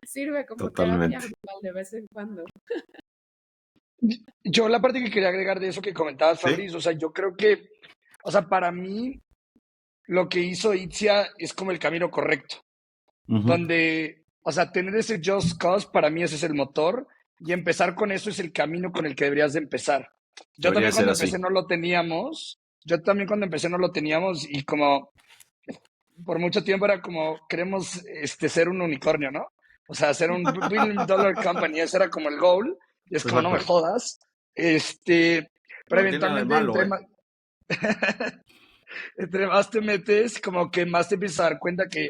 Speaker 2: Sirve como terapia
Speaker 1: Totalmente.
Speaker 2: grupal de vez en cuando.
Speaker 5: Yo la parte que quería agregar de eso que comentabas,
Speaker 1: ¿Sí?
Speaker 5: Fabriz, o sea, yo creo que, o sea, para mí lo que hizo Itzia es como el camino correcto,
Speaker 1: Ujú.
Speaker 5: donde, o sea, tener ese just cause para mí ese es el motor y empezar con eso es el camino con el que deberías de empezar. Yo
Speaker 1: Debería
Speaker 5: también
Speaker 1: ser
Speaker 5: cuando empecé
Speaker 1: así.
Speaker 5: no lo teníamos, yo también cuando empecé no lo teníamos y como por mucho tiempo era como, queremos ser un unicornio, ¿no? O sea, ser un billion dollar company, ese era como el goal, y es como, no me jodas. Pero
Speaker 1: No tiene nada de
Speaker 5: eventualmente,
Speaker 1: malo, ¿eh?
Speaker 5: entre más te metes, como que más te empiezas a dar cuenta que,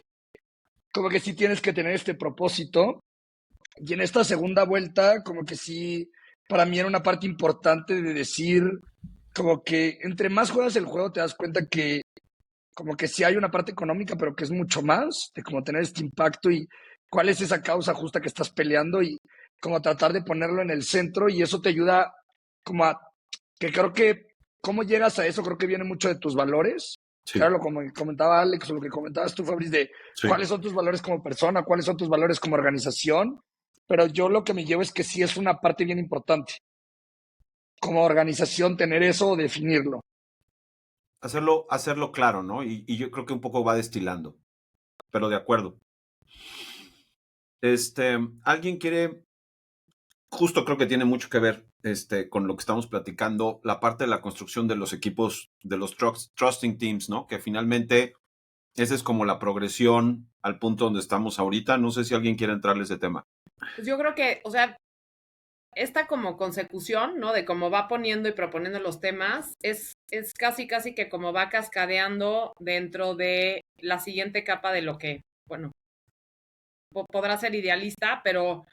Speaker 5: como que sí tienes que tener este propósito. Y en esta segunda vuelta, como que sí, para mí era una parte importante de decir, como que entre más juegas el juego, te das cuenta que como que sí hay una parte económica, pero que es mucho más de como tener este impacto y cuál es esa causa justa que estás peleando y como tratar de ponerlo en el centro y eso te ayuda como a, que creo que cómo llegas a eso, creo que viene mucho de tus valores, que era
Speaker 1: Sí,
Speaker 5: lo como comentaba Alex o lo que comentabas tú, Fabriz, de
Speaker 1: sí.
Speaker 5: cuáles son tus valores como persona, cuáles son tus valores como organización, pero yo lo que me llevo es que sí es una parte bien importante, como organización tener eso o definirlo.
Speaker 1: Hacerlo claro, ¿no? Y yo creo que un poco va destilando, pero de acuerdo. ¿Alguien quiere, justo creo que tiene mucho que ver con lo que estamos platicando, la parte de la construcción de los equipos, de los trusting teams, ¿no? Que finalmente esa es como la progresión al punto donde estamos ahorita. No sé si alguien quiere entrarle a ese tema.
Speaker 3: Pues yo creo que, o sea, esta como consecución, ¿no? De cómo va poniendo y proponiendo los temas, es casi, casi que como va cascadeando dentro de la siguiente capa de lo que, bueno, podrá ser idealista, pero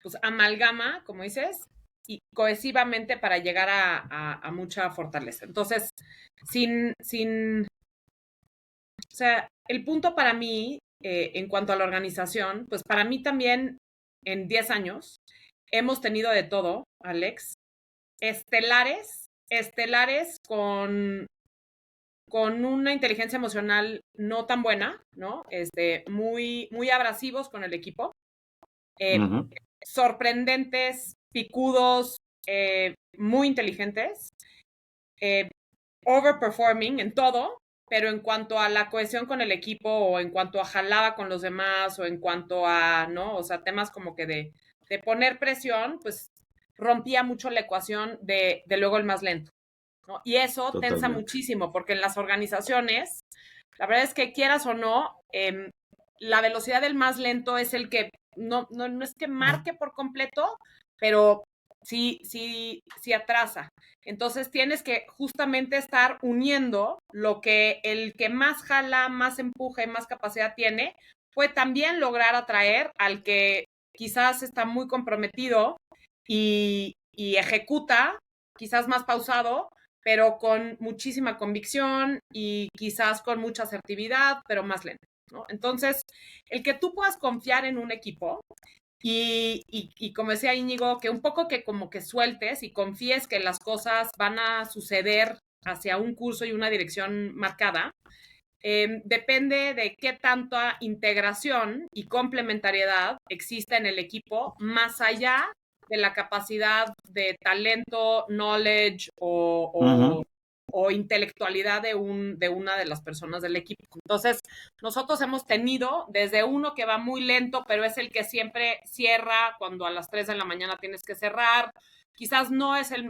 Speaker 3: pues amalgama, como dices, y cohesivamente para llegar a mucha fortaleza. Entonces, o sea, el punto para mí, en cuanto a la organización, pues para mí también en 10 años hemos tenido de todo, Alex, estelares con una inteligencia emocional no tan buena, ¿no? Muy, muy abrasivos con el equipo, eh,
Speaker 1: Ujú.
Speaker 3: sorprendentes, picudos, muy inteligentes, eh, overperforming en todo, pero en cuanto a la cohesión con el equipo o en cuanto a jalada con los demás o en cuanto a, ¿no? O sea, temas como que de poner presión, pues rompía mucho la ecuación de luego el más lento, ¿no? Y eso tensa
Speaker 1: Totalmente.
Speaker 3: muchísimo, porque en las organizaciones, la verdad es que quieras o no, la velocidad del más lento es el que no es que marque por completo, pero sí atrasa. Entonces tienes que justamente estar uniendo lo que el que más jala, más empuje, más capacidad tiene, puede también lograr atraer al que quizás está muy comprometido y ejecuta, quizás más pausado, pero con muchísima convicción y quizás con mucha asertividad, pero más lento, ¿no? Entonces, el que tú puedas confiar en un equipo Y como decía Íñigo, que un poco que como que sueltes y confíes que las cosas van a suceder hacia un curso y una dirección marcada. Depende de qué tanta integración y complementariedad existe en el equipo, más allá de la capacidad de talento, knowledge o intelectualidad de una de las personas del equipo. Entonces, nosotros hemos tenido desde uno que va muy lento, pero es el que siempre cierra cuando a las 3 de la mañana tienes que cerrar. Quizás no es el...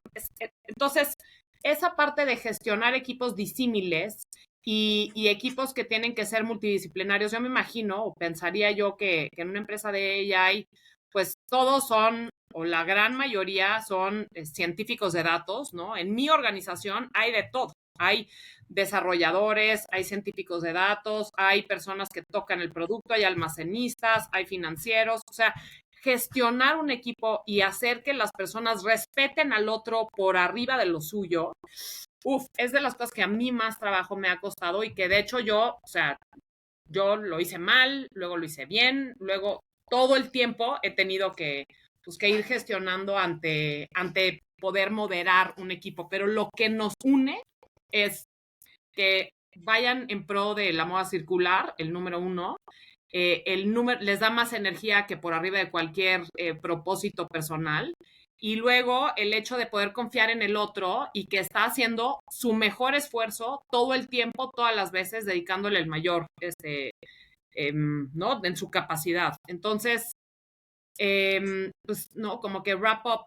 Speaker 3: entonces, esa parte de gestionar equipos disímiles y equipos que tienen que ser multidisciplinarios, yo me imagino o pensaría yo que en una empresa de AI, pues todos son, o la gran mayoría son científicos de datos, ¿no? En mi organización hay de todo. Hay desarrolladores, hay científicos de datos, hay personas que tocan el producto, hay almacenistas, hay financieros, o sea, gestionar un equipo y hacer que las personas respeten al otro por arriba de lo suyo, es de las cosas que a mí más trabajo me ha costado y que de hecho yo, o sea, yo lo hice mal, luego lo hice bien, luego todo el tiempo he tenido que, pues, que ir gestionando ante poder moderar un equipo, pero lo que nos une es que vayan en pro de la moda circular, el número uno, el número les da más energía que por arriba de cualquier propósito personal. Y luego el hecho de poder confiar en el otro y que está haciendo su mejor esfuerzo todo el tiempo, todas las veces, dedicándole el mayor, ¿no? En su capacidad. Entonces, pues, no, como que wrap up,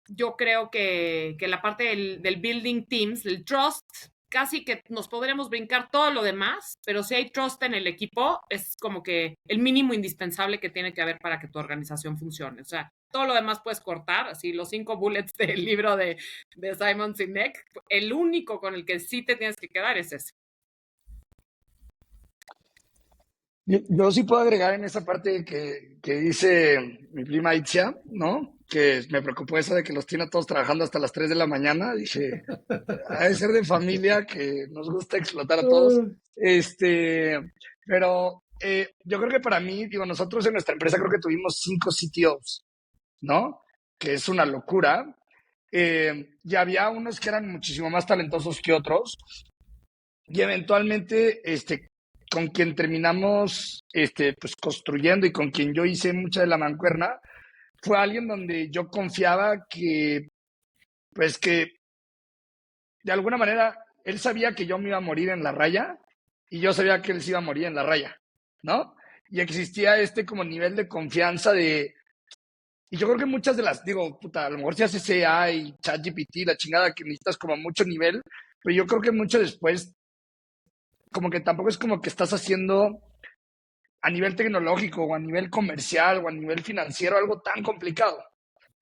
Speaker 3: yo creo que la parte del building teams, el trust, casi que nos podremos brincar todo lo demás, pero si hay trust en el equipo, es como que el mínimo indispensable que tiene que haber para que tu organización funcione. O sea, todo lo demás puedes cortar, así los 5 bullets del libro de Simon Sinek, el único con el que sí te tienes que quedar es ese.
Speaker 5: Yo sí puedo agregar en esa parte que dice mi prima Itzia, ¿no? Que me preocupó eso de que los tiene a todos trabajando hasta las 3 de la mañana. Dije, ha de ser de familia que nos gusta explotar a todos. Pero yo creo que para mí, digo, nosotros en nuestra empresa creo que tuvimos 5 CTOs, ¿no? Que es una locura. Y había unos que eran muchísimo más talentosos que otros. Y eventualmente, con quien terminamos pues construyendo y con quien yo hice mucha de la mancuerna, fue alguien donde yo confiaba que, pues que de alguna manera él sabía que yo me iba a morir en la raya y yo sabía que él se iba a morir en la raya, ¿no? Y existía como nivel de confianza de... Y yo creo que muchas de las, digo, puta, a lo mejor si haces AI, ChatGPT, la chingada que necesitas como mucho nivel, pero yo creo que mucho después como que tampoco es como que estás haciendo a nivel tecnológico o a nivel comercial o a nivel financiero algo tan complicado,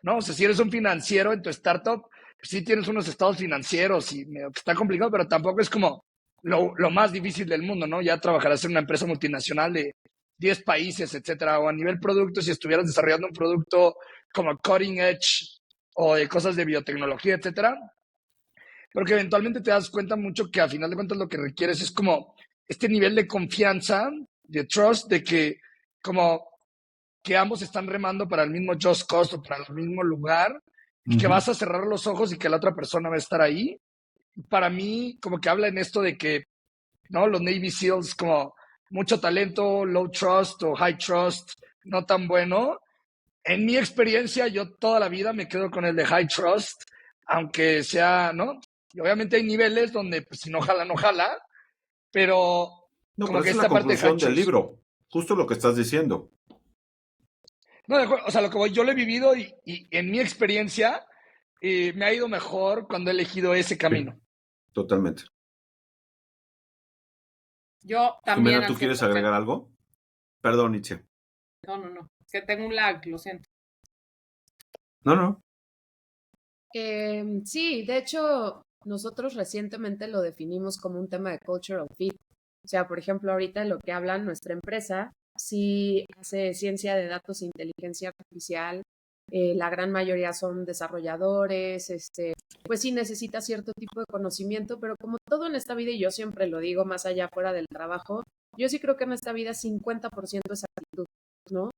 Speaker 5: ¿no? O sea, si eres un financiero en tu startup, sí tienes unos estados financieros y está complicado, pero tampoco es como lo más difícil del mundo, ¿no? Ya trabajarás en una empresa multinacional de 10 países, etcétera, o a nivel producto, si estuvieras desarrollando un producto como cutting edge o de cosas de biotecnología, etcétera, porque eventualmente te das cuenta mucho que a final de cuentas lo que requieres es como este nivel de confianza, de trust, de que como que ambos están remando para el mismo just cause o para el mismo lugar, y que vas a cerrar los ojos y que la otra persona va a estar ahí. Para mí, como que habla en esto de que, ¿no? Los Navy SEALs, como mucho talento, low trust o high trust, no tan bueno. En mi experiencia, yo toda la vida me quedo con el de high trust, aunque sea, ¿no? Y obviamente hay niveles donde, pues, si no jala, no jala, pero
Speaker 1: no,
Speaker 5: como
Speaker 1: pero
Speaker 5: que
Speaker 1: esa es
Speaker 5: esta
Speaker 1: la
Speaker 5: parte de
Speaker 1: conclusión
Speaker 5: high
Speaker 1: del
Speaker 5: trust.
Speaker 1: libro, justo lo que estás diciendo.
Speaker 5: No, de acuerdo, o sea, lo que voy, yo lo he vivido y en mi experiencia me ha ido mejor cuando he elegido ese camino.
Speaker 1: Sí, totalmente.
Speaker 3: Yo también.
Speaker 1: Jimena, ¿tú quieres agregar algo? Perdón, Itzia.
Speaker 3: No. Es que tengo un lag, lo siento.
Speaker 1: No.
Speaker 2: Sí, de hecho, nosotros recientemente lo definimos como un tema de cultural fit. O sea, por ejemplo, ahorita en lo que habla nuestra empresa, sí hace ciencia de datos e inteligencia artificial. La gran mayoría son desarrolladores, pues sí necesita cierto tipo de conocimiento, pero como todo en esta vida, y yo siempre lo digo más allá fuera del trabajo, yo sí creo que en esta vida 50% es actitud, ¿no?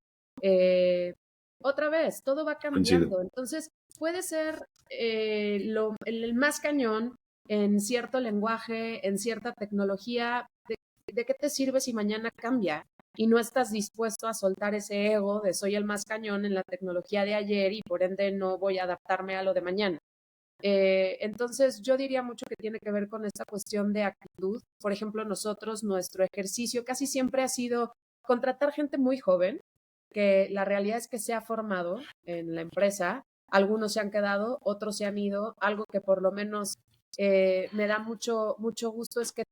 Speaker 2: otra vez, todo va cambiando. Entonces, puede ser el más cañón en cierto lenguaje, en cierta tecnología. ¿De qué te sirve si mañana cambia? Y no estás dispuesto a soltar ese ego de soy el más cañón en la tecnología de ayer y por ende no voy a adaptarme a lo de mañana. Entonces, yo diría mucho que tiene que ver con esta cuestión de actitud. Por ejemplo, nosotros, nuestro ejercicio casi siempre ha sido contratar gente muy joven, que la realidad es que se ha formado en la empresa. Algunos se han quedado, otros se han ido. Algo que por lo menos me da mucho, mucho gusto es que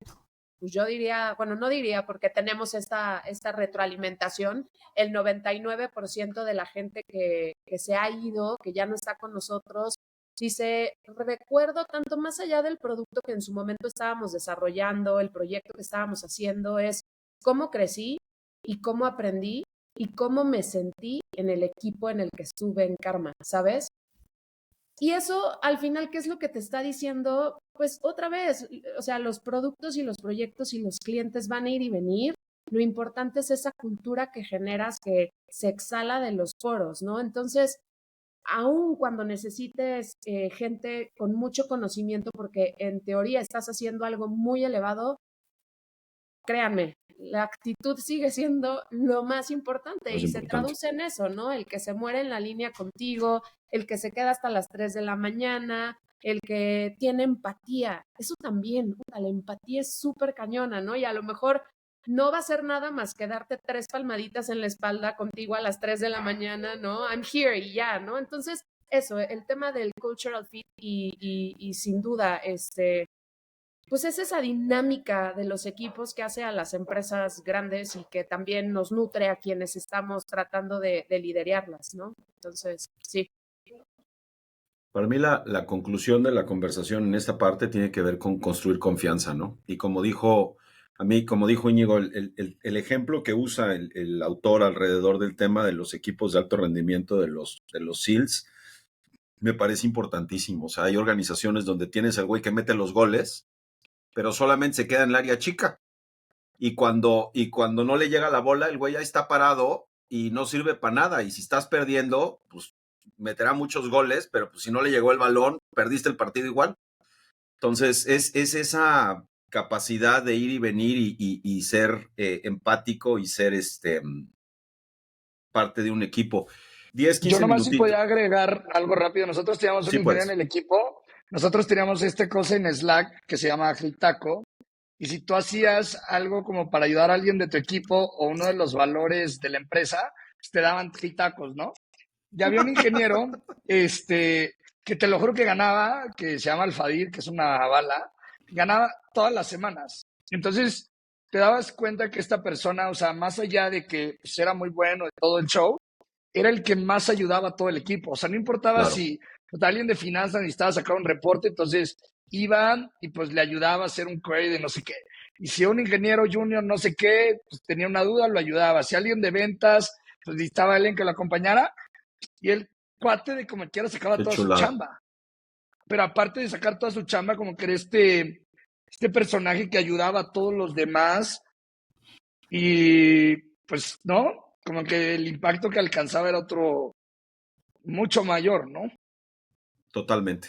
Speaker 2: pues yo diría, bueno, no diría porque tenemos esta retroalimentación, el 99% de la gente que se ha ido, que ya no está con nosotros, dice, recuerdo tanto más allá del producto que en su momento estábamos desarrollando, el proyecto que estábamos haciendo, es cómo crecí y cómo aprendí y cómo me sentí en el equipo en el que estuve en Karma, ¿sabes? Y eso, al final, ¿qué es lo que te está diciendo? Pues otra vez, o sea, los productos y los proyectos y los clientes van a ir y venir. Lo importante es esa cultura que generas que se exhala de los foros, ¿no? Entonces, aun cuando necesites gente con mucho conocimiento, porque en teoría estás haciendo algo muy elevado, créanme, la actitud sigue siendo lo más importante y se traduce en eso, ¿no? El que se muere en la línea contigo, el que se queda hasta las 3 de la mañana, el que tiene empatía. Eso también, la empatía es súper cañona, ¿no? Y a lo mejor no va a ser nada más que darte 3 palmaditas en la espalda contigo a las 3 de la mañana, ¿no? I'm here y ya, ¿no? Entonces, eso, el tema del cultural fit y sin duda, pues es esa dinámica de los equipos que hace a las empresas grandes y que también nos nutre a quienes estamos tratando de liderarlas, ¿no? Entonces, sí.
Speaker 1: Para mí la conclusión de la conversación en esta parte tiene que ver con construir confianza, ¿no? Y como dijo Íñigo, el ejemplo que usa el autor alrededor del tema de los equipos de alto rendimiento de los SEALs me parece importantísimo. O sea, hay organizaciones donde tienes al güey que mete los goles, pero solamente se queda en el área chica. Y cuando no le llega la bola, el güey ya está parado y no sirve para nada. Y si estás perdiendo, pues meterá muchos goles, pero pues si no le llegó el balón, perdiste el partido igual. Entonces, es esa capacidad de ir y venir y ser empático y ser parte de un equipo. 10, 15
Speaker 5: Yo nomás si
Speaker 1: minutitos.
Speaker 5: podía agregar algo rápido. Nosotros teníamos un ingeniero en el equipo. Nosotros teníamos esta cosa en Slack que se llama Agile Taco. Y si tú hacías algo como para ayudar a alguien de tu equipo o uno de los valores de la empresa, pues te daban tacos, ¿no? Ya había un ingeniero, que te lo juro que ganaba, que se llama Alfadir, que es una bala, ganaba todas las semanas. Entonces, te dabas cuenta que esta persona, o sea, más allá de que pues, era muy bueno de todo el show, era el que más ayudaba a todo el equipo. O sea, no importaba
Speaker 1: Claro.
Speaker 5: si pues, alguien de finanzas necesitaba sacar un reporte, entonces iban y pues le ayudaba a hacer un query de no sé qué. Y si un ingeniero junior no sé qué, pues tenía una duda, lo ayudaba. Si alguien de ventas, pues necesitaba alguien que lo acompañara. Y el cuate de como quiera sacaba
Speaker 1: Qué
Speaker 5: toda
Speaker 1: chulada.
Speaker 5: su chamba. Pero aparte de sacar toda su chamba, como que era este personaje que ayudaba a todos los demás. Y pues, ¿no? Como que el impacto que alcanzaba era otro mucho mayor, ¿no?
Speaker 1: Totalmente.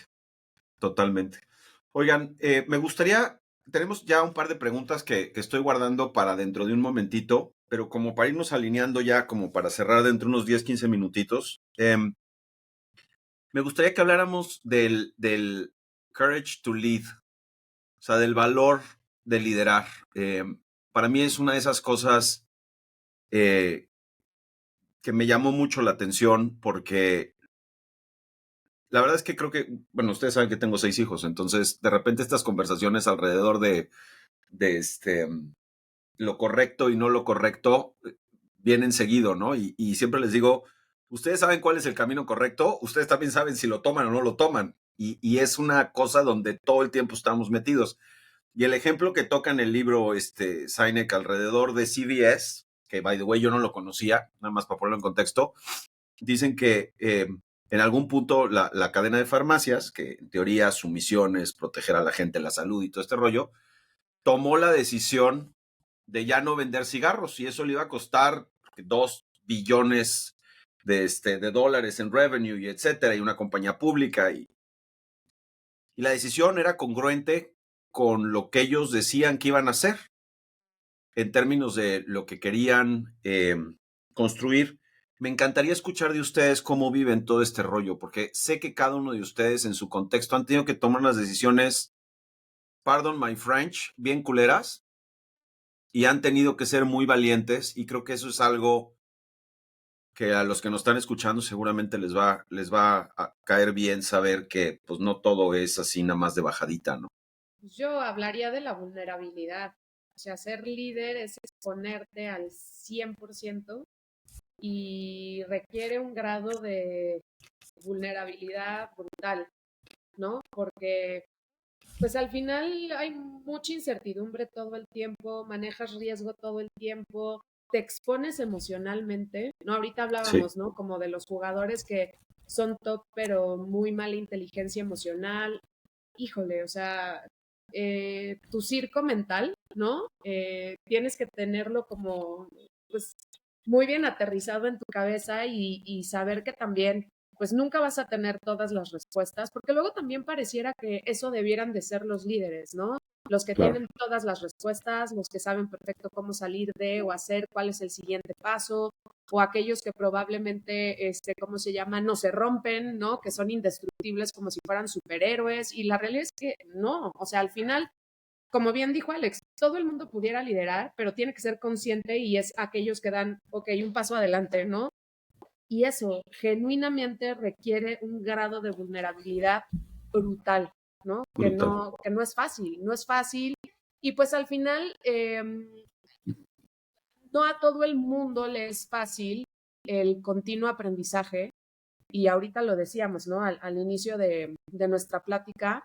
Speaker 1: Oigan, me gustaría, tenemos ya un par de preguntas que estoy guardando para dentro de un momentito, pero como para irnos alineando ya, como para cerrar dentro de unos 10, 15 minutitos, me gustaría que habláramos del courage to lead, o sea, del valor de liderar. Para mí es una de esas cosas que me llamó mucho la atención porque la verdad es que creo que, bueno, ustedes saben que tengo 6 hijos, entonces de repente estas conversaciones alrededor de lo correcto y no lo correcto vienen seguido, ¿no? Y siempre les digo, ustedes saben cuál es el camino correcto, ustedes también saben si lo toman o no lo toman. Y es una cosa donde todo el tiempo estamos metidos. Y el ejemplo que toca en el libro Sinek alrededor de CVS, que by the way yo no lo conocía, nada más para ponerlo en contexto, dicen que en algún punto la cadena de farmacias, que en teoría su misión es proteger a la gente, la salud y todo este rollo, tomó la decisión de ya no vender cigarros y eso le iba a costar 2 billones de dólares en revenue y etcétera, y una compañía pública. Y la decisión era congruente con lo que ellos decían que iban a hacer en términos de lo que querían construir. Me encantaría escuchar de ustedes cómo viven todo este rollo, porque sé que cada uno de ustedes en su contexto han tenido que tomar unas decisiones, pardon my French, bien culeras, y han tenido que ser muy valientes, y creo que eso es algo que a los que nos están escuchando seguramente les va a caer bien saber que pues no todo es así nada más de bajadita, ¿no?
Speaker 2: Yo hablaría de la vulnerabilidad. O sea, ser líder es exponerte al 100% y requiere un grado de vulnerabilidad brutal, ¿no? Porque pues al final hay mucha incertidumbre todo el tiempo, manejas riesgo todo el tiempo, te expones emocionalmente, ¿no? Ahorita
Speaker 1: Sí,
Speaker 2: hablábamos, ¿no? Como de los jugadores que son top, pero muy mala inteligencia emocional. Híjole, o sea, tu circo mental, ¿no? Tienes que tenerlo como, pues, muy bien aterrizado en tu cabeza y saber que también, pues, nunca vas a tener todas las respuestas, porque luego también pareciera que eso debieran de ser los líderes, ¿no? Los que
Speaker 1: claro.
Speaker 2: tienen todas las respuestas, los que saben perfecto cómo salir de o hacer cuál es el siguiente paso, o aquellos que probablemente, ¿cómo se llama? No se rompen, ¿no? Que son indestructibles como si fueran superhéroes. Y la realidad es que no, o sea, al final, como bien dijo Alex, todo el mundo pudiera liderar, pero tiene que ser consciente y es aquellos que dan, ok, un paso adelante, ¿no? Y eso genuinamente requiere un grado de vulnerabilidad brutal, ¿no?
Speaker 1: Brutal.
Speaker 2: Que no es fácil, no es fácil. Y pues al final, no a todo el mundo le es fácil el continuo aprendizaje. Y ahorita lo decíamos, ¿no? Al inicio de nuestra plática,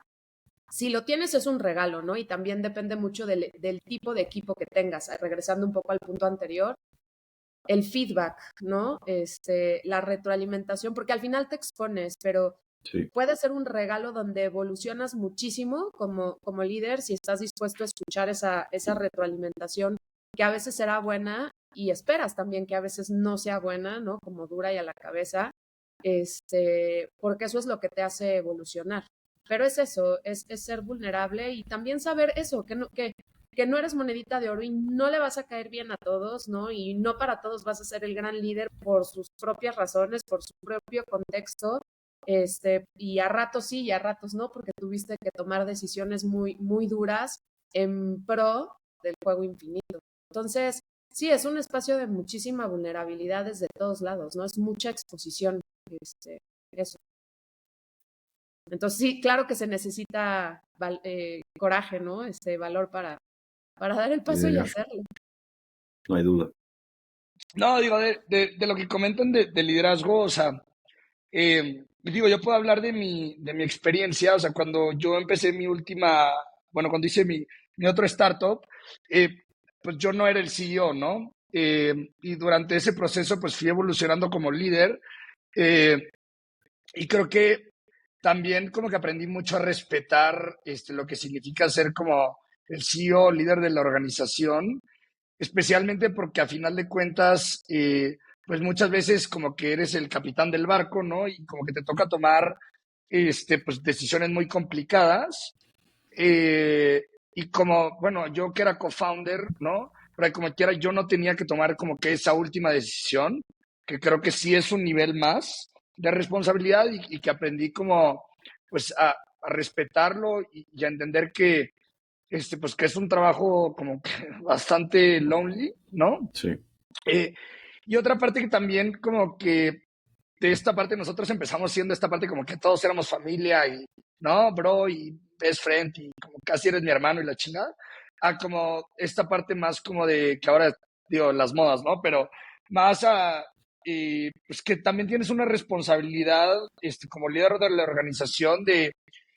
Speaker 2: si lo tienes es un regalo, ¿no? Y también depende mucho del tipo de equipo que tengas. Regresando un poco al punto anterior, el feedback, ¿no? La retroalimentación, porque al final te expones, pero
Speaker 1: Sí.
Speaker 2: puede ser un regalo donde evolucionas muchísimo como líder si estás dispuesto a escuchar esa retroalimentación que a veces será buena y esperas también que a veces no sea buena, ¿no? Como dura y a la cabeza, porque eso es lo que te hace evolucionar. Pero es eso, es ser vulnerable y también saber eso, que no eres monedita de oro y no le vas a caer bien a todos, ¿no? Y no para todos vas a ser el gran líder por sus propias razones, por su propio contexto, y a ratos sí y a ratos no, porque tuviste que tomar decisiones muy, muy duras en pro del juego infinito. Entonces, sí, es un espacio de muchísima vulnerabilidad desde todos lados, ¿no? Es mucha exposición, eso. Entonces, sí, claro que se necesita coraje, ¿no? Valor para dar el paso y
Speaker 1: Liderar,
Speaker 2: hacerlo.
Speaker 1: no hay duda.
Speaker 5: No, digo, de lo que comentan de liderazgo, o sea, digo, yo puedo hablar de mi experiencia, o sea, cuando yo empecé mi última, bueno, cuando hice mi otro startup, eh, pues yo no era el CEO, ¿no? Y durante ese proceso, pues fui evolucionando como líder, eh, y creo que también como que aprendí mucho a respetar lo que significa ser como el CEO, líder de la organización, especialmente porque a final de cuentas, pues muchas veces como que eres el capitán del barco, ¿no? Y como que te toca tomar, pues decisiones muy complicadas. Eh, y como, bueno, yo que era co-founder, ¿no? Pero como quiera, yo no tenía que tomar como que esa última decisión, que creo que sí es un nivel más de responsabilidad y que aprendí como, pues, a respetarlo y a entender que, pues que es un trabajo como que bastante lonely, ¿no?
Speaker 1: Sí.
Speaker 5: Eh, y otra parte que también como que de esta parte nosotros empezamos siendo esta parte como que todos éramos familia y, no, bro, y best friend y como casi eres mi hermano y la chingada, a como esta parte más como de que ahora, digo, las modas, ¿no? Pero más a, pues que también tienes una responsabilidad como líder de la organización de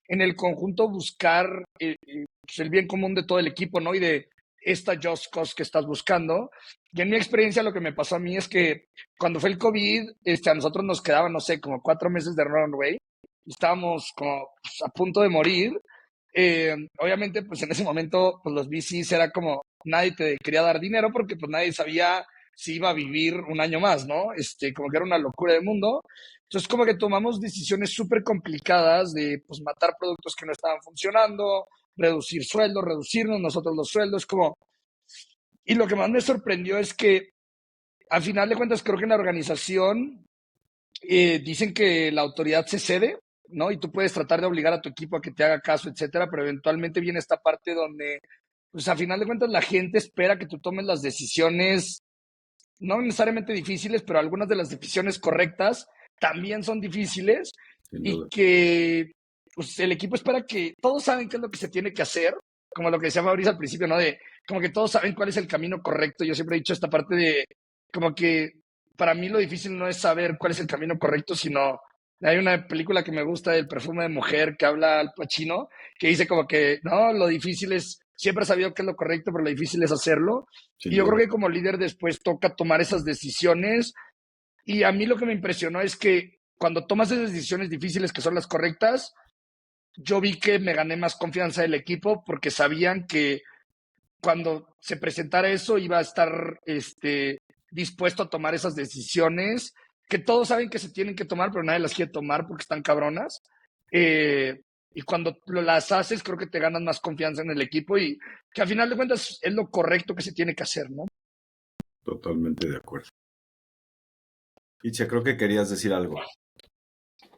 Speaker 5: en el conjunto buscar pues el bien común de todo el equipo, ¿no? Y de esta just cause que estás buscando. Y en mi experiencia lo que me pasó a mí es que cuando fue el COVID, a nosotros nos quedaban, no sé, como 4 meses de runway. Y estábamos como pues, a punto de morir. Obviamente, pues en ese momento, pues los VCs era como nadie te quería dar dinero porque pues nadie sabía si iba a vivir un año más, ¿no? Como que era una locura de mundo. Entonces, como que tomamos decisiones súper complicadas de, pues, matar productos que no estaban funcionando, reducir sueldos, reducirnos nosotros los sueldos, como... Y lo que más me sorprendió es que, al final de cuentas, creo que en la organización dicen que la autoridad se cede, ¿no? Y tú puedes tratar de obligar a tu equipo a que te haga caso, etcétera, pero eventualmente viene esta parte donde, pues, a final de cuentas, la gente espera que tú tomes las decisiones no necesariamente difíciles, pero algunas de las decisiones correctas también son difíciles y que, pues, el equipo espera que todos saben qué es lo que se tiene que hacer, como lo que decía Fabricio al principio, ¿no? De como que todos saben cuál es el camino correcto. Yo siempre he dicho esta parte de como que para mí lo difícil no es saber cuál es el camino correcto, sino hay una película que me gusta del perfume de mujer que habla Al Pacino, que dice como que, no, lo difícil es, siempre he sabido qué es lo correcto, pero lo difícil es hacerlo. Y yo creo que como líder después toca tomar esas decisiones. Y a mí lo que me impresionó es que cuando tomas esas decisiones difíciles que son las correctas, yo vi que me gané más confianza del equipo porque sabían que cuando se presentara eso iba a estar dispuesto a tomar esas decisiones que todos saben que se tienen que tomar, pero nadie las quiere tomar porque están cabronas. Y cuando las haces, creo que te ganas más confianza en el equipo y que al final de cuentas es lo correcto que se tiene que hacer, ¿no?
Speaker 1: Totalmente de acuerdo. Itzia, creo que querías decir algo.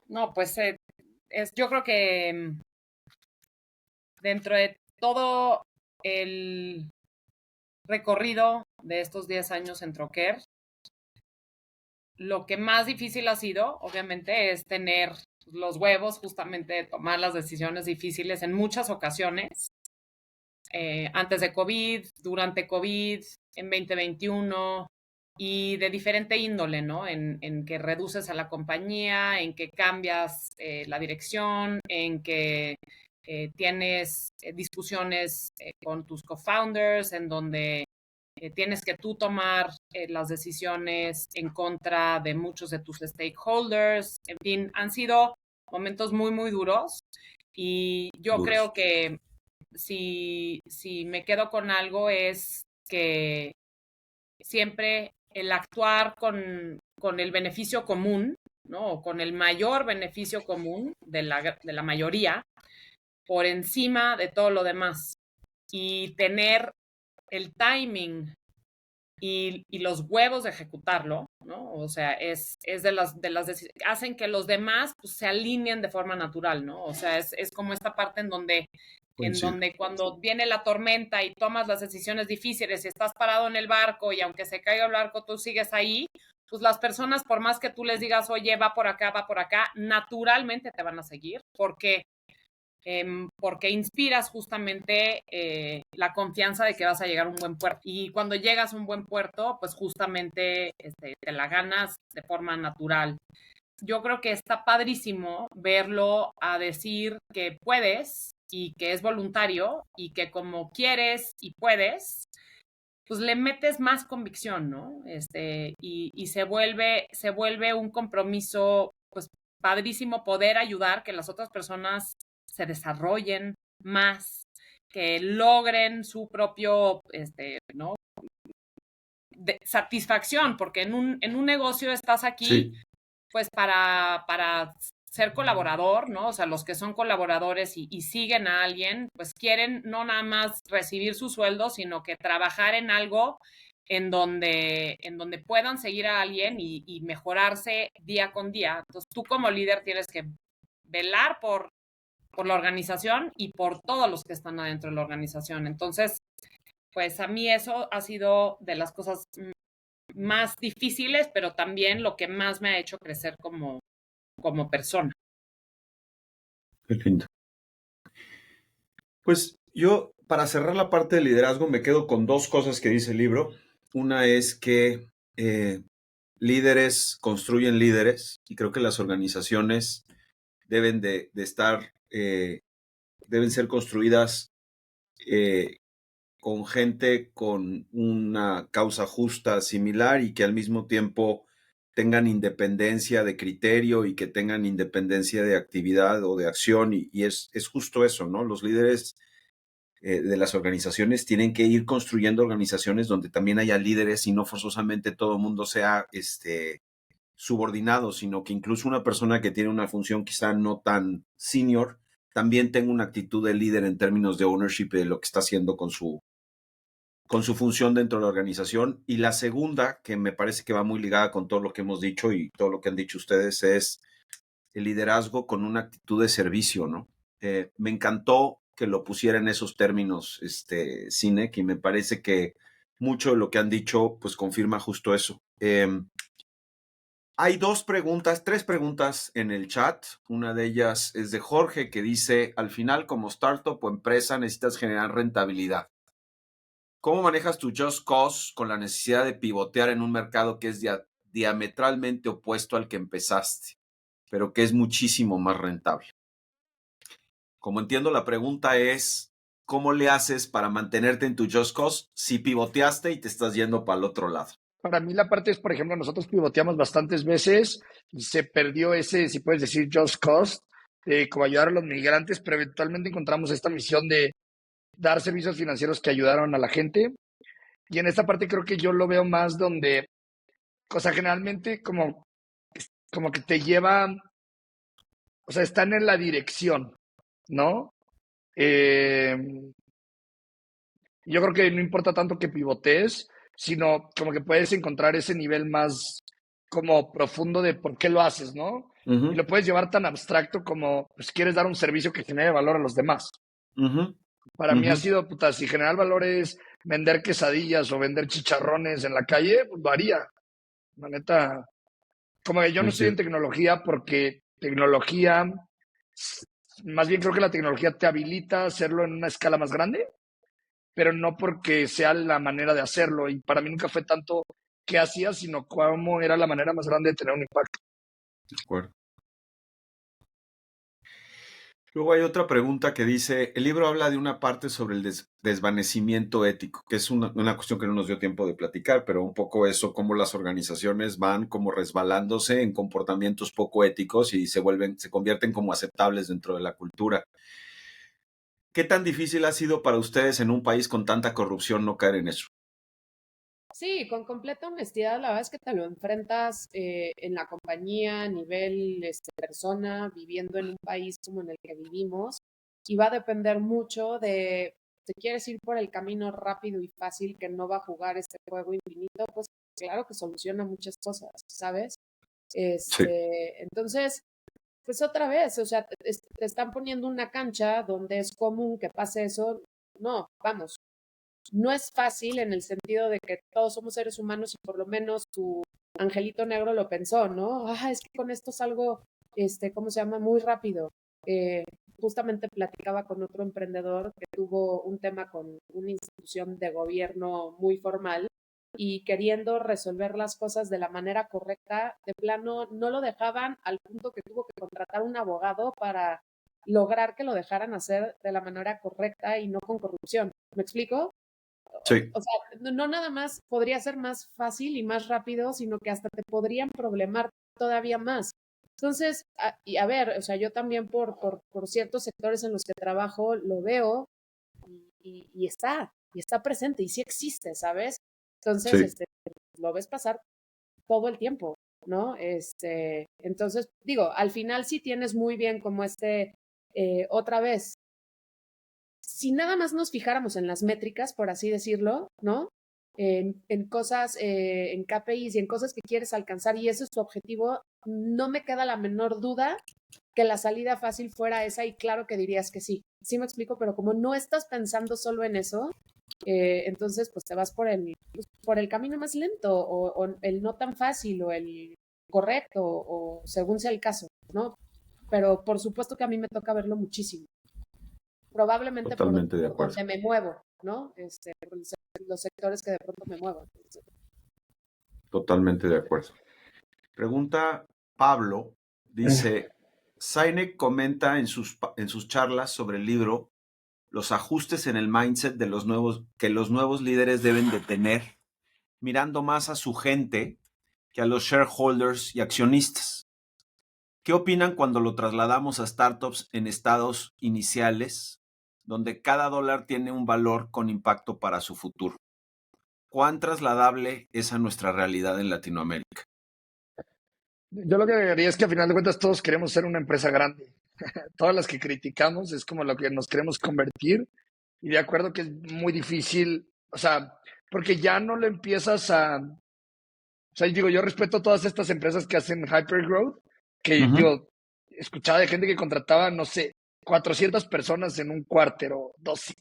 Speaker 3: No, pues yo creo que dentro de todo el recorrido de estos 10 años en Troquer, lo que más difícil ha sido, obviamente, es tener los huevos justamente de tomar las decisiones difíciles en muchas ocasiones, antes de COVID, durante COVID, en 2021, y de diferente índole, ¿no? En que reduces a la compañía, en que cambias la dirección, en que tienes discusiones con tus co-founders, en donde tienes que tú tomar las decisiones en contra de muchos de tus stakeholders. En fin, han sido momentos muy, muy duros y yo creo que si me quedo con algo es que siempre el actuar con el beneficio común, ¿no? O con el mayor beneficio común de la mayoría por encima de todo lo demás y tener el timing y los huevos de ejecutarlo, ¿no? O sea, es de las hacen que los demás pues, se alineen de forma natural, ¿no? O sea, es como esta parte en donde cuando viene la tormenta y tomas las decisiones difíciles y estás parado en el barco y aunque se caiga el barco tú sigues ahí, pues las personas por más que tú les digas, oye, va por acá, naturalmente te van a seguir porque inspiras justamente la confianza de que vas a llegar a un buen puerto. Y cuando llegas a un buen puerto, pues justamente te la ganas de forma natural. Yo creo que está padrísimo verlo a decir que puedes y que es voluntario y que como quieres y puedes, pues le metes más convicción, ¿no? Y se vuelve un compromiso, pues padrísimo poder ayudar que las otras personas se desarrollen más, que logren su propio, ¿no? Satisfacción, porque en un negocio estás aquí, sí, pues para ser colaborador, ¿no? O sea, los que son colaboradores y siguen a alguien, pues quieren no nada más recibir su sueldo, sino que trabajar en algo en donde puedan seguir a alguien y mejorarse día con día. Entonces, tú como líder tienes que velar por la organización y por todos los que están adentro de la organización. Entonces, pues a mí eso ha sido de las cosas más difíciles, pero también lo que más me ha hecho crecer como persona.
Speaker 1: Qué lindo. Pues yo, para cerrar la parte de liderazgo, me quedo con dos cosas que dice el libro. Una es que líderes construyen líderes y creo que las organizaciones deben de estar, deben ser construidas con gente con una causa justa similar y que al mismo tiempo tengan independencia de criterio y que tengan independencia de actividad o de acción y es justo eso, ¿no? Los líderes de las organizaciones, tienen que ir construyendo organizaciones donde también haya líderes y no forzosamente todo el mundo sea subordinado, sino que incluso una persona que tiene una función quizá no tan senior también tenga una actitud de líder en términos de ownership de lo que está haciendo con su función dentro de la organización. Y la segunda, que me parece que va muy ligada con todo lo que hemos dicho y todo lo que han dicho ustedes, es el liderazgo con una actitud de servicio, ¿no? Me encantó que lo pusiera en esos términos, Sinek, y me parece que mucho de lo que han dicho, pues confirma justo eso. Hay tres preguntas en el chat. Una de ellas es de Jorge, que dice, al final, como startup o empresa, necesitas generar rentabilidad. ¿Cómo manejas tu just cause con la necesidad de pivotear en un mercado que es diametralmente opuesto al que empezaste, pero que es muchísimo más rentable? Como entiendo, la pregunta es, ¿cómo le haces para mantenerte en tu just cause si pivoteaste y te estás yendo para el otro lado?
Speaker 5: Para mí la parte es, por ejemplo, nosotros pivoteamos bastantes veces y se perdió ese, si puedes decir, just cause, como ayudar a los migrantes, pero eventualmente encontramos esta misión de dar servicios financieros que ayudaron a la gente. Y en esta parte creo que yo lo veo más donde, o sea, generalmente como que te lleva, o sea, están en la dirección, ¿no? Eh, yo creo que no importa tanto que pivotees, sino como que puedes encontrar ese nivel más como profundo de por qué lo haces, ¿no? Y lo puedes llevar tan abstracto como, pues, quieres dar un servicio que genere valor a los demás. Para mí ha sido, puta, si generar valor es vender quesadillas o vender chicharrones en la calle, pues lo haría. La neta, como que yo no estoy en tecnología porque tecnología, más bien creo que la tecnología te habilita a hacerlo en una escala más grande, pero no porque sea la manera de hacerlo. Y para mí nunca fue tanto qué hacía, sino cómo era la manera más grande de tener un impacto.
Speaker 1: De acuerdo. Luego hay otra pregunta que dice, el libro habla de una parte sobre el desvanecimiento ético, que es una cuestión que no nos dio tiempo de platicar, pero un poco eso, cómo las organizaciones van como resbalándose en comportamientos poco éticos y se convierten como aceptables dentro de la cultura. ¿Qué tan difícil ha sido para ustedes en un país con tanta corrupción no caer en eso?
Speaker 2: Sí, con completa honestidad, la verdad es que te lo enfrentas en la compañía, a nivel persona, viviendo en un país como en el que vivimos, y va a depender mucho de, si quieres ir por el camino rápido y fácil que no va a jugar este juego infinito, pues claro que soluciona muchas cosas, ¿sabes?
Speaker 1: Sí.
Speaker 2: Entonces, pues otra vez, o sea, te están poniendo una cancha donde es común que pase eso. No, vamos, no es fácil en el sentido de que todos somos seres humanos y por lo menos tu angelito negro lo pensó, ¿no? Ah, es que con esto es algo, ¿cómo se llama? Muy rápido. Eh, Justamente platicaba con otro emprendedor que tuvo un tema con una institución de gobierno muy formal y queriendo resolver las cosas de la manera correcta, de plano no lo dejaban al punto que tuvo que contratar un abogado para lograr que lo dejaran hacer de la manera correcta y no con corrupción. ¿Me explico?
Speaker 1: Sí.
Speaker 2: O sea, no nada más podría ser más fácil y más rápido, sino que hasta te podrían problemar todavía más. Entonces, y a ver, o sea, yo también por ciertos sectores en los que trabajo lo veo y está presente y sí existe, ¿sabes? Entonces,
Speaker 1: Sí.
Speaker 2: lo ves pasar todo el tiempo, ¿no? Entonces, digo, al final sí tienes muy bien como otra vez, si nada más nos fijáramos en las métricas, por así decirlo, ¿no? En cosas, en KPIs y en cosas que quieres alcanzar y ese es tu objetivo, no me queda la menor duda que la salida fácil fuera esa y claro que dirías que sí. Sí me explico, pero como no estás pensando solo en eso, entonces pues te vas por el camino más lento o el no tan fácil o el correcto o según sea el caso, ¿no? Pero por supuesto que a mí me toca verlo muchísimo probablemente
Speaker 1: Totalmente de
Speaker 2: por
Speaker 1: acuerdo.
Speaker 2: donde me muevo, ¿no? Los sectores que de pronto me muevo.
Speaker 1: Totalmente de acuerdo. Pregunta Pablo, dice, Sinek comenta en sus charlas sobre el libro los ajustes en el mindset de que los nuevos líderes deben de tener, mirando más a su gente que a los shareholders y accionistas. ¿Qué opinan cuando lo trasladamos a startups en estados iniciales donde cada dólar tiene un valor con impacto para su futuro. ¿Cuán trasladable es a nuestra realidad en Latinoamérica?
Speaker 5: Yo lo que agregaría es que a final de cuentas todos queremos ser una empresa grande. Todas las que criticamos es como lo que nos queremos convertir. Y de acuerdo que es muy difícil, o sea, porque ya no lo empiezas a... O sea, digo, yo respeto a todas estas empresas que hacen hypergrowth, que digo, escuchaba de gente que contrataba, no sé, 400 personas en un cuarter o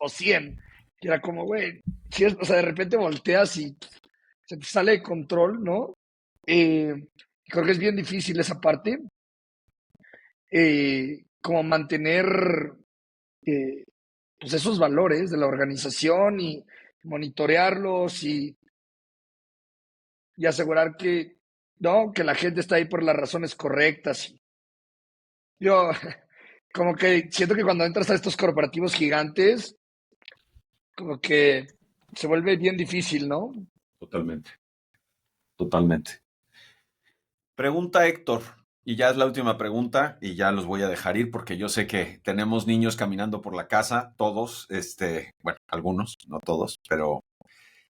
Speaker 5: 100. Y era como, güey, o sea, de repente volteas y se te sale de control, ¿no? Creo que es bien difícil esa parte, como mantener pues esos valores de la organización y monitorearlos y asegurar que, no, que la gente está ahí por las razones correctas. Yo, como que siento que cuando entras a estos corporativos gigantes, como que se vuelve bien difícil, ¿no?
Speaker 1: Totalmente. Totalmente. Pregunta Héctor, y ya es la última pregunta, y ya los voy a dejar ir porque yo sé que tenemos niños caminando por la casa, todos, bueno, algunos, no todos, pero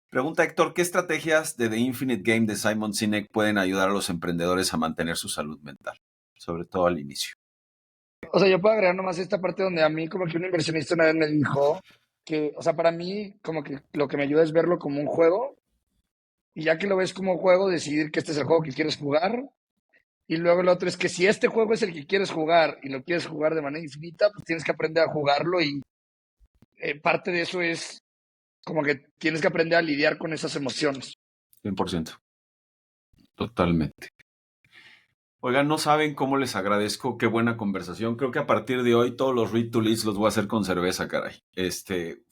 Speaker 1: pregunta Héctor, ¿qué estrategias de The Infinite Game de Simon Sinek pueden ayudar a los emprendedores a mantener su salud mental, sobre todo al inicio?
Speaker 5: O sea, yo puedo agregar nomás esta parte donde a mí como que un inversionista una vez me dijo que, o sea, para mí como que lo que me ayuda es verlo como un juego y ya que lo ves como un juego, decidir que este es el juego que quieres jugar. Y luego el otro es que si este juego es el que quieres jugar y lo quieres jugar de manera infinita, pues tienes que aprender a jugarlo y parte de eso es como que tienes que aprender a lidiar con esas emociones.
Speaker 1: 100%. Totalmente. Oigan, no saben cómo les agradezco, qué buena conversación. Creo que a partir de hoy todos los Read to Leads los voy a hacer con cerveza, caray.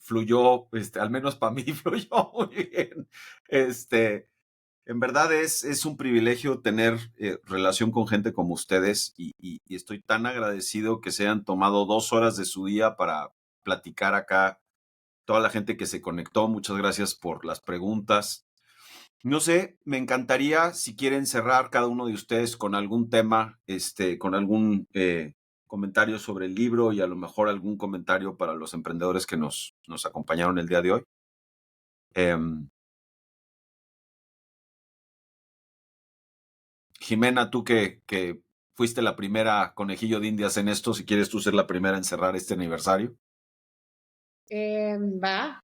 Speaker 1: Fluyó, al menos para mí fluyó muy bien. En verdad es un privilegio tener relación con gente como ustedes y estoy tan agradecido que se hayan tomado 2 horas de su día para platicar acá. Toda la gente que se conectó, muchas gracias por las preguntas. No sé, me encantaría si quieren cerrar cada uno de ustedes con algún tema, con algún comentario sobre el libro y a lo mejor algún comentario para los emprendedores que nos acompañaron el día de hoy. Jimena, tú que fuiste la primera conejillo de Indias en esto, si quieres tú ser la primera en cerrar este aniversario.
Speaker 2: Va.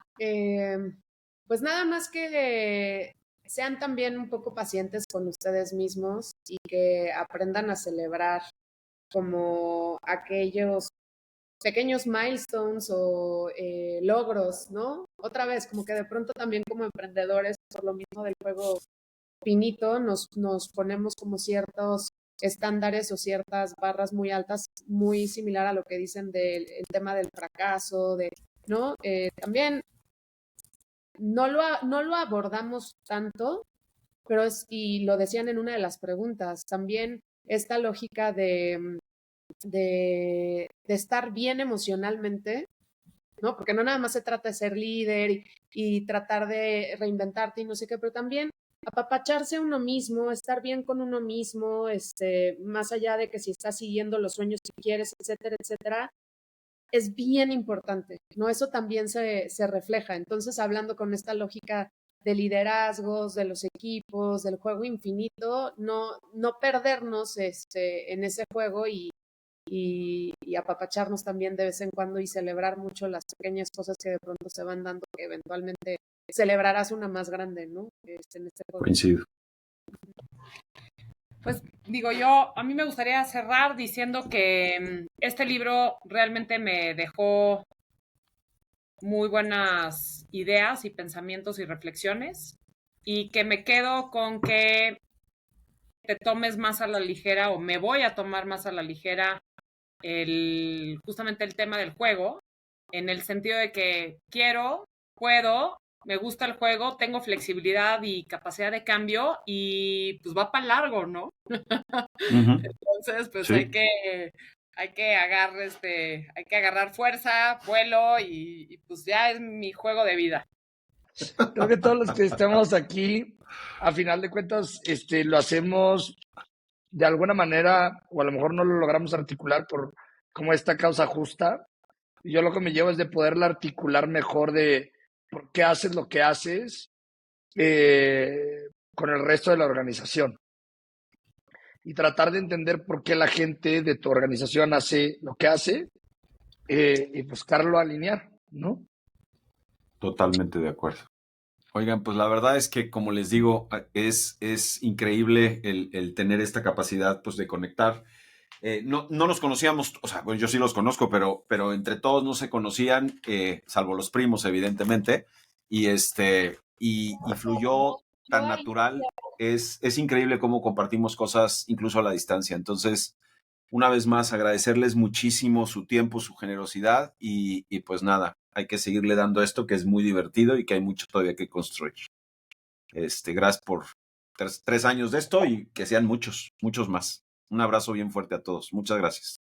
Speaker 2: Pues nada más que sean también un poco pacientes con ustedes mismos y que aprendan a celebrar como aquellos pequeños milestones o logros, ¿no? Otra vez, como que de pronto también como emprendedores, por lo mismo del juego finito, nos ponemos como ciertos estándares o ciertas barras muy altas, muy similar a lo que dicen del el tema del fracaso, ¿no? También no lo abordamos tanto, pero y lo decían en una de las preguntas, también esta lógica de estar bien emocionalmente, ¿no? Porque no nada más se trata de ser líder y tratar de reinventarte y no sé qué, pero también apapacharse a uno mismo, estar bien con uno mismo, más allá de que si estás siguiendo los sueños que quieres, etcétera, etcétera, es bien importante, ¿no? Eso también se refleja. Entonces, hablando con esta lógica de liderazgos, de los equipos, del juego infinito, no perdernos en ese juego y apapacharnos también de vez en cuando y celebrar mucho las pequeñas cosas que de pronto se van dando, que eventualmente celebrarás una más grande, ¿no? En este juego.
Speaker 1: Coincido.
Speaker 3: Pues digo yo, a mí me gustaría cerrar diciendo que este libro realmente me dejó muy buenas ideas y pensamientos y reflexiones y que me quedo con que te tomes más a la ligera o me voy a tomar más a la ligera justamente el tema del juego, en el sentido de que quiero, puedo, me gusta el juego, tengo flexibilidad y capacidad de cambio y pues va para largo, ¿no? Entonces, pues
Speaker 1: Sí.
Speaker 3: hay que agarrar fuerza, vuelo y pues ya es mi juego de vida.
Speaker 5: Creo que todos los que estamos aquí, a final de cuentas, lo hacemos de alguna manera, o a lo mejor no lo logramos articular por como esta causa justa, Yo lo que me llevo es de poderla articular mejor de por qué haces lo que haces con el resto de la organización. Y tratar de entender por qué la gente de tu organización hace lo que hace y buscarlo alinear, ¿no?
Speaker 1: Totalmente de acuerdo. Oigan, pues la verdad es que, como les digo, es increíble el tener esta capacidad pues, de conectar. No nos conocíamos, o sea, pues yo sí los conozco, pero entre todos no se conocían, salvo los primos, evidentemente, y fluyó tan natural. Es increíble cómo compartimos cosas incluso a la distancia. Entonces, una vez más, agradecerles muchísimo su tiempo, su generosidad y pues nada, hay que seguirle dando esto que es muy divertido y que hay mucho todavía que construir. Gracias por 3 años de esto y que sean muchos, muchos más. Un abrazo bien fuerte a todos. Muchas gracias.